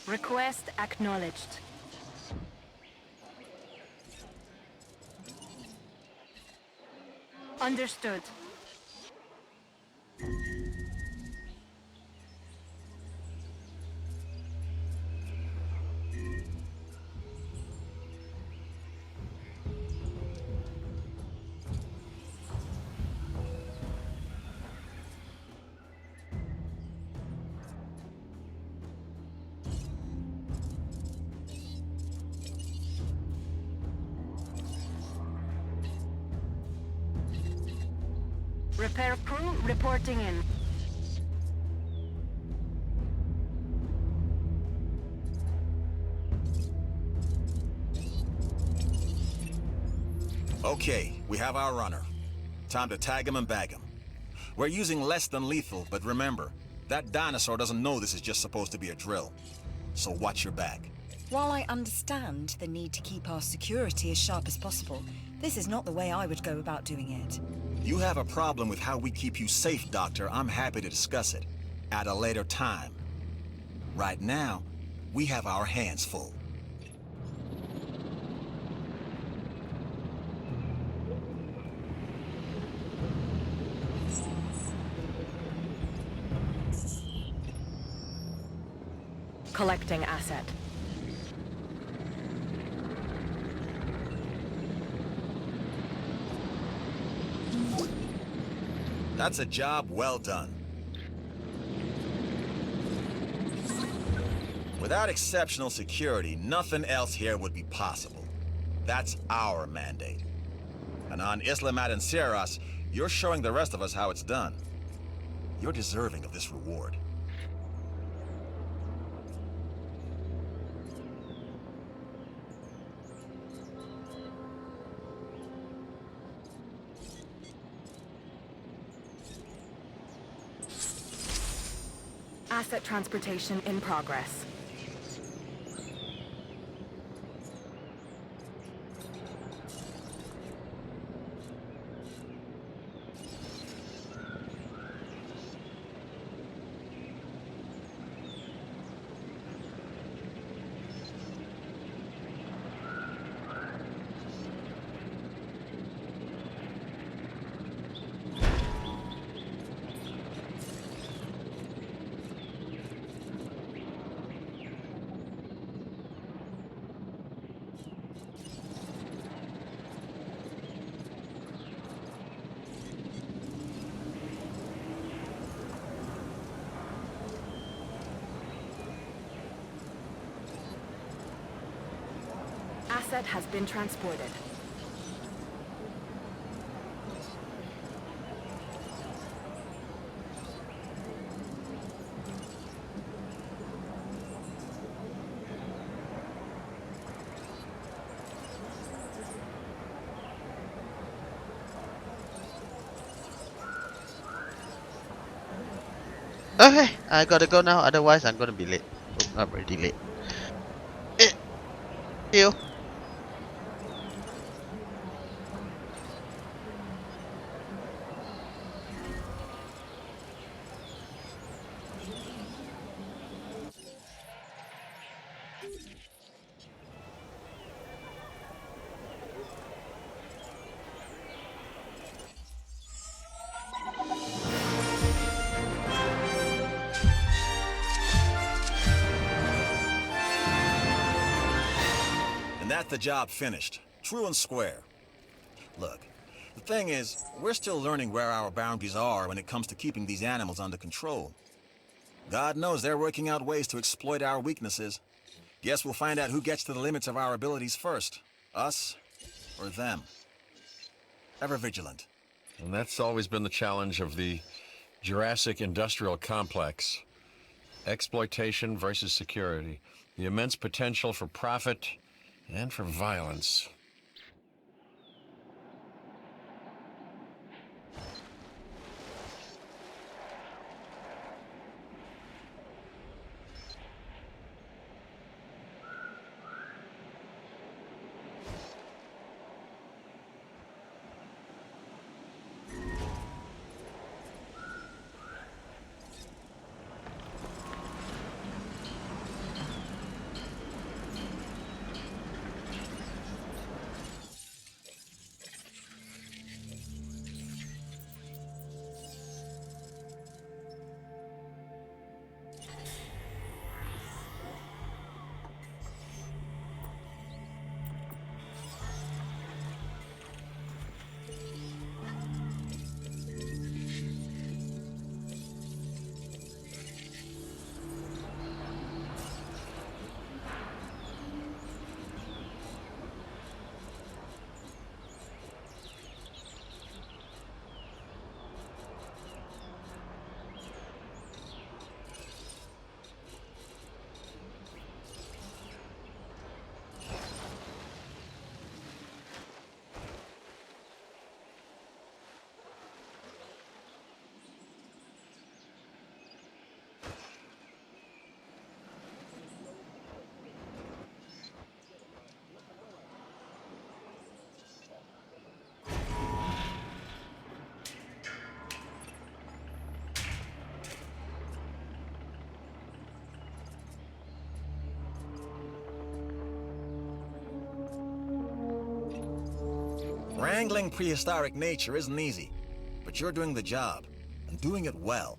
Speaker 9: Request acknowledged. Understood. Repair crew reporting in.
Speaker 4: Okay, we have our runner. Time to tag him and bag him. We're using less than lethal, but remember, that dinosaur doesn't know this is just supposed to be a drill. So watch your back.
Speaker 7: While I understand the need to keep our security as sharp as possible, this is not the way I would go about doing it.
Speaker 4: You have a problem with how we keep you safe, Doctor. I'm happy to discuss it at a later time. Right now, we have our hands full.
Speaker 9: Collecting asset.
Speaker 4: That's a job well done. Without exceptional security, nothing else here would be possible. That's our mandate. And on Isla Madanceras, you're showing the rest of us how it's done. You're deserving of this reward.
Speaker 9: Asset transportation in progress. Asset has been transported.
Speaker 1: Okay, I gotta go now, otherwise I'm gonna be late. Oh, I'm already late. Eh, see you.
Speaker 4: And that's the job finished. True and square. Look, The thing is, we're still learning where our boundaries are when it comes to keeping these animals under control. God knows they're working out ways to exploit our weaknesses. Guess we'll find out who gets to the limits of our abilities first. Us or them. Ever vigilant.
Speaker 2: And that's always been the challenge of the Jurassic industrial complex. Exploitation versus security. The immense potential for profit and for violence.
Speaker 4: Wrangling prehistoric nature isn't easy, but you're doing the job, and doing it well.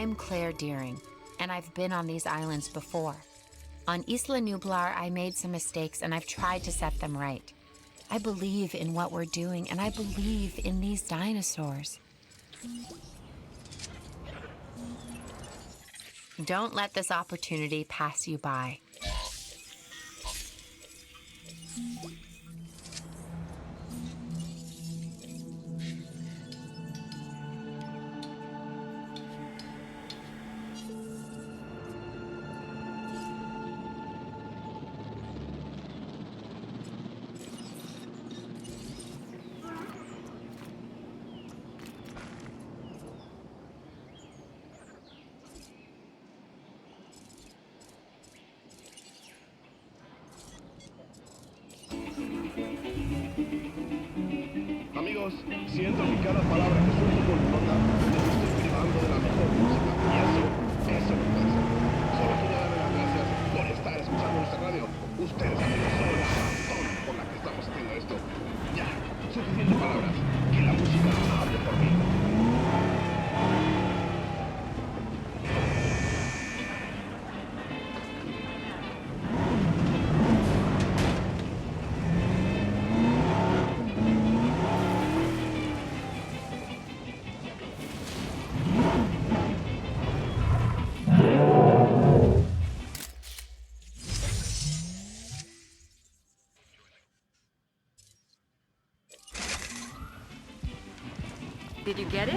Speaker 10: I'm Claire Deering, and I've been on these islands before. On Isla Nublar, I made some mistakes, and I've tried to set them right. I believe in what we're doing, and I believe in these dinosaurs. Don't let this opportunity pass you by.
Speaker 11: amigos, siento que cada palabra que suelto por mi nota les estoy privando de la mejor música. Y eso no puede ser. Solo quiero darle las gracias por estar escuchando nuestra radio. Ustedes, amigos, son la razón por la que estamos haciendo esto. Ya, suficientes palabras. Que la música hable por mí.
Speaker 9: Did you get it?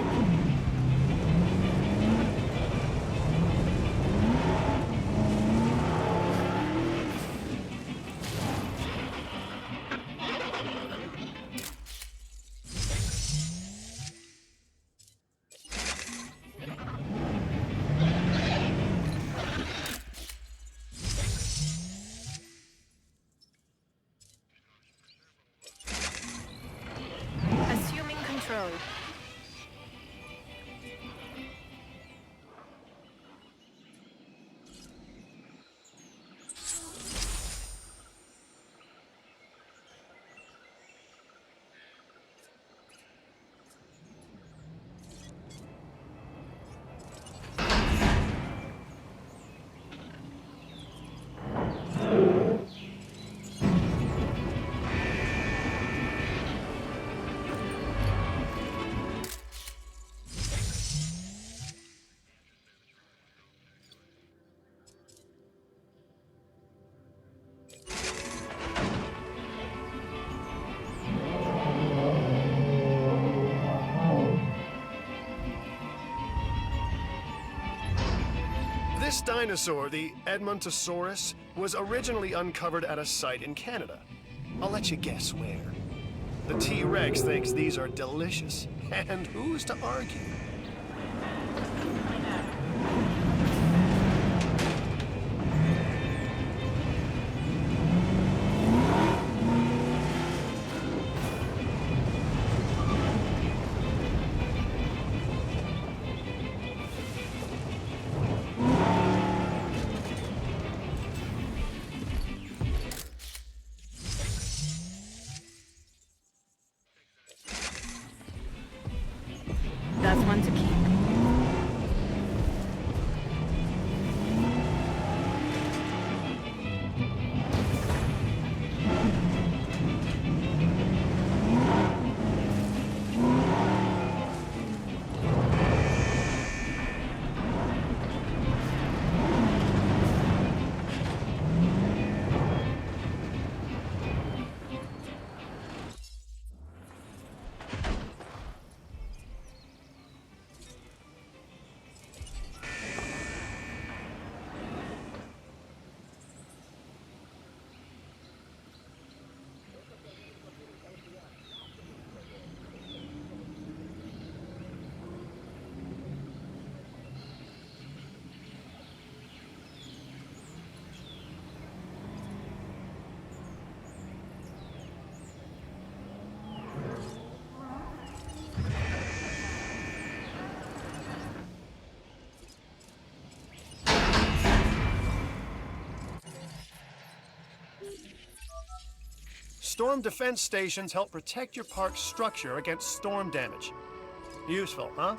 Speaker 9: Assuming control.
Speaker 3: This dinosaur, the Edmontosaurus, was originally uncovered at a site in Canada. I'll let you guess where. The T-Rex thinks these are delicious, and who's to argue?
Speaker 9: That's one to keep.
Speaker 3: Storm defense stations help protect your park's structure against storm damage. Useful, huh?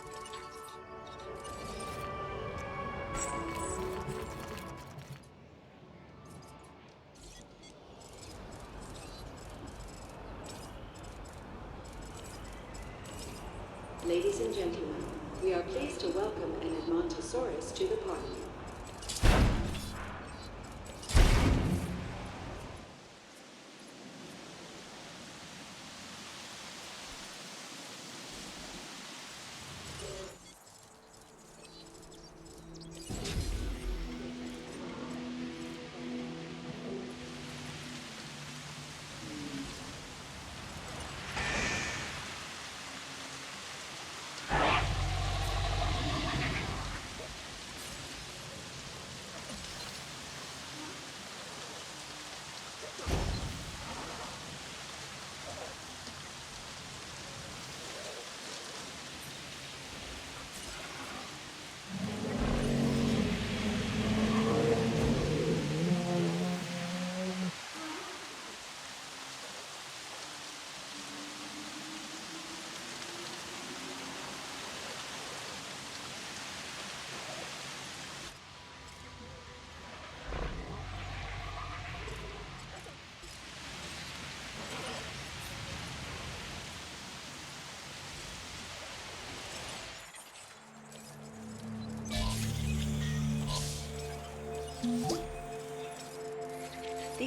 Speaker 6: Ladies and gentlemen, we are pleased to welcome an Edmontosaurus to the park.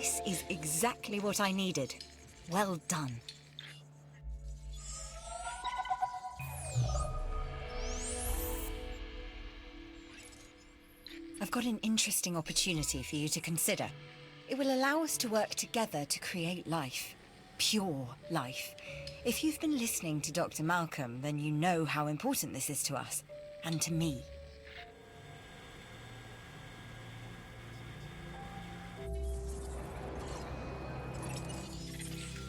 Speaker 7: This is exactly what I needed. Well done. I've got an interesting opportunity for you to consider. It will allow us to work together to create life. Pure life. If you've been listening to Dr. Malcolm, then you know how important this is to us. And to me.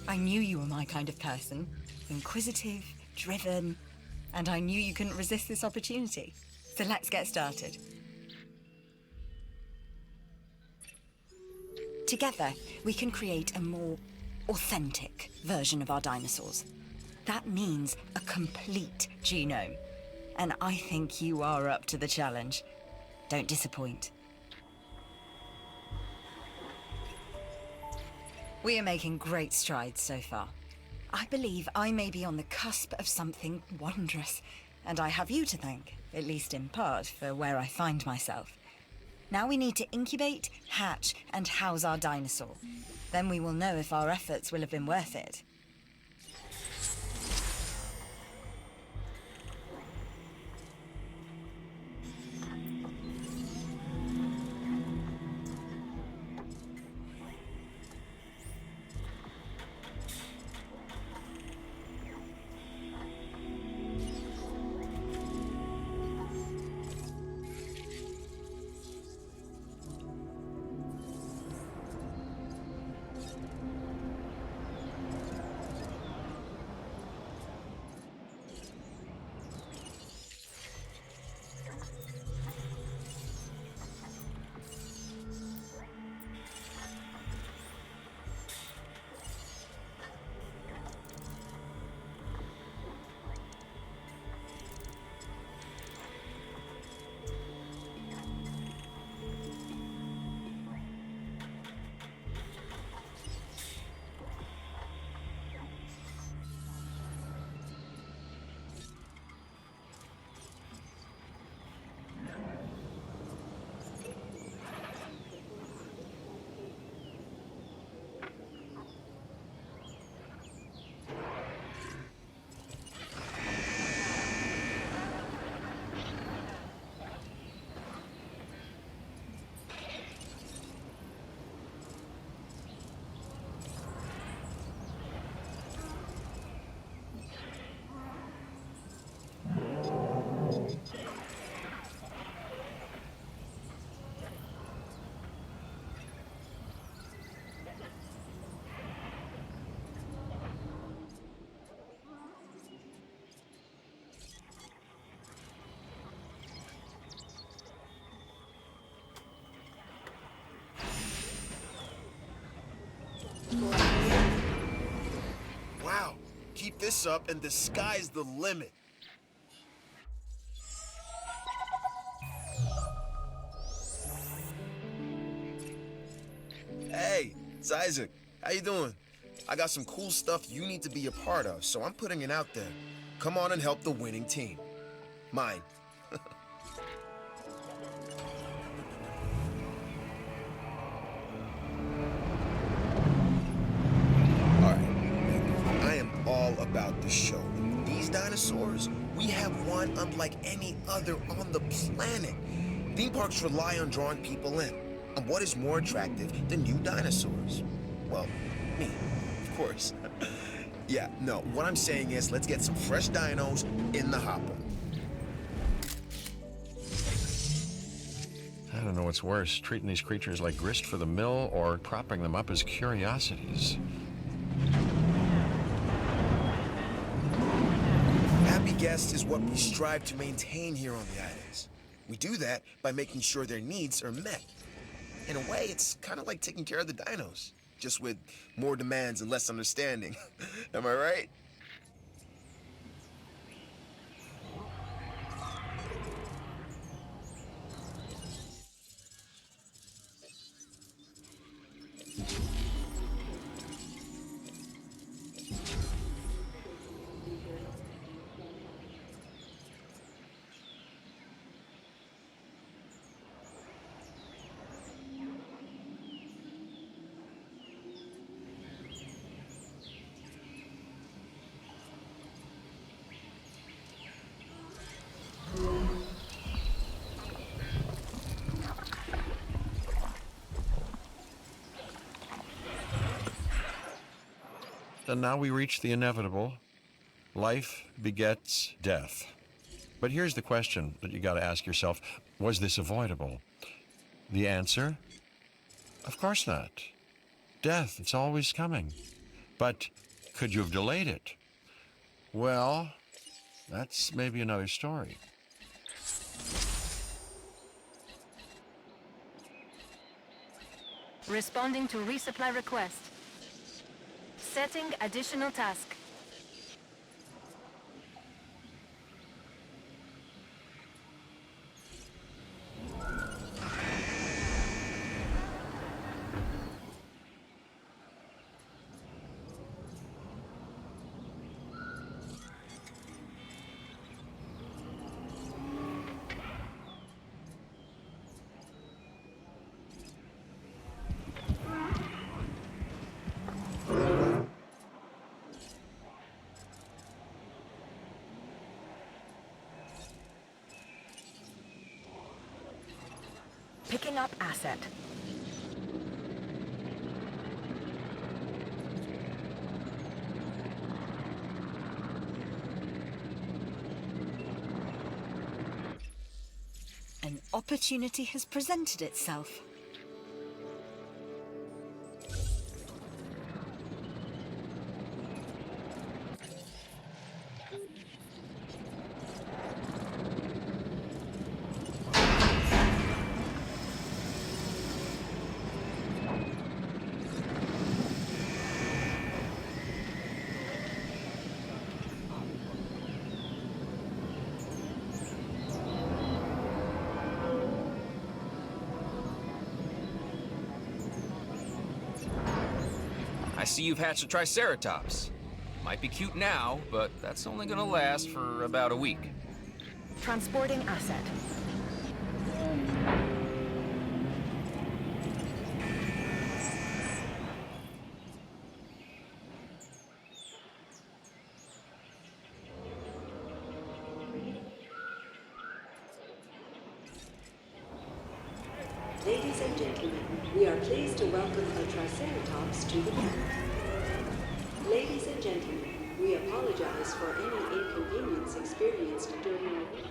Speaker 7: I knew you were my kind of person. Inquisitive, driven, and I knew you couldn't resist this opportunity. So let's get started. Together, we can create a more authentic version of our dinosaurs. That means a complete genome. And I think you are up to the challenge. Don't disappoint. We are making great strides so far. I believe I may be on the cusp of something wondrous, and I have you to thank, at least in part, for where I find myself. Now we need to incubate, hatch, and house our dinosaur. Then we will know if our efforts will have been worth it.
Speaker 8: Wow, keep this up and the sky's the limit. Hey, it's Isaac. How you doing? I got some cool stuff you need to be a part of, so I'm putting it out there. Come on and help the winning team. Mine. I am all about the show. These dinosaurs, we have one unlike any other on the planet. Theme parks rely on drawing people in. And what is more attractive than new dinosaurs? Well, me, of course. Yeah, no, what I'm saying is let's get some fresh dinos in the hopper.
Speaker 2: I don't know what's worse, treating these creatures like grist for the mill or propping them up as curiosities.
Speaker 8: Happy guests is what we strive to maintain here on the islands. We do that by making sure their needs are met. In a way, it's kind of like taking care of the dinos, just with more demands and less understanding. Am I right?
Speaker 2: and now we reach the inevitable. Life begets death. But here's the question that you got to ask yourself. Was this avoidable? The answer? Of course not. Death, it's always coming. But could you have delayed it? Well, that's maybe another story.
Speaker 9: Responding to resupply request. Setting additional task.
Speaker 7: Picking up asset. An opportunity has presented itself.
Speaker 5: I see you've hatched a Triceratops. Might be cute now, but that's only gonna last for about a week.
Speaker 9: Transporting asset.
Speaker 6: Ladies and gentlemen, we are pleased to welcome a Triceratops to the park. Ladies and gentlemen, we apologize for any inconvenience experienced during our work.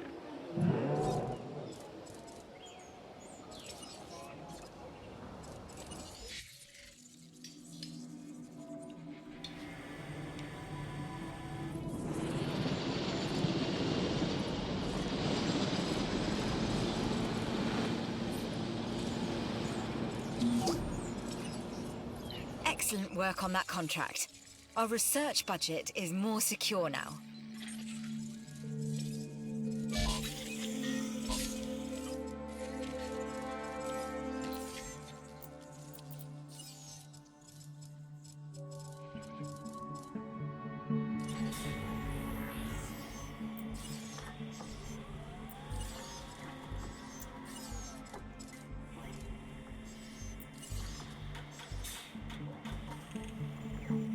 Speaker 7: Excellent work on that contract. Our research budget is more secure now.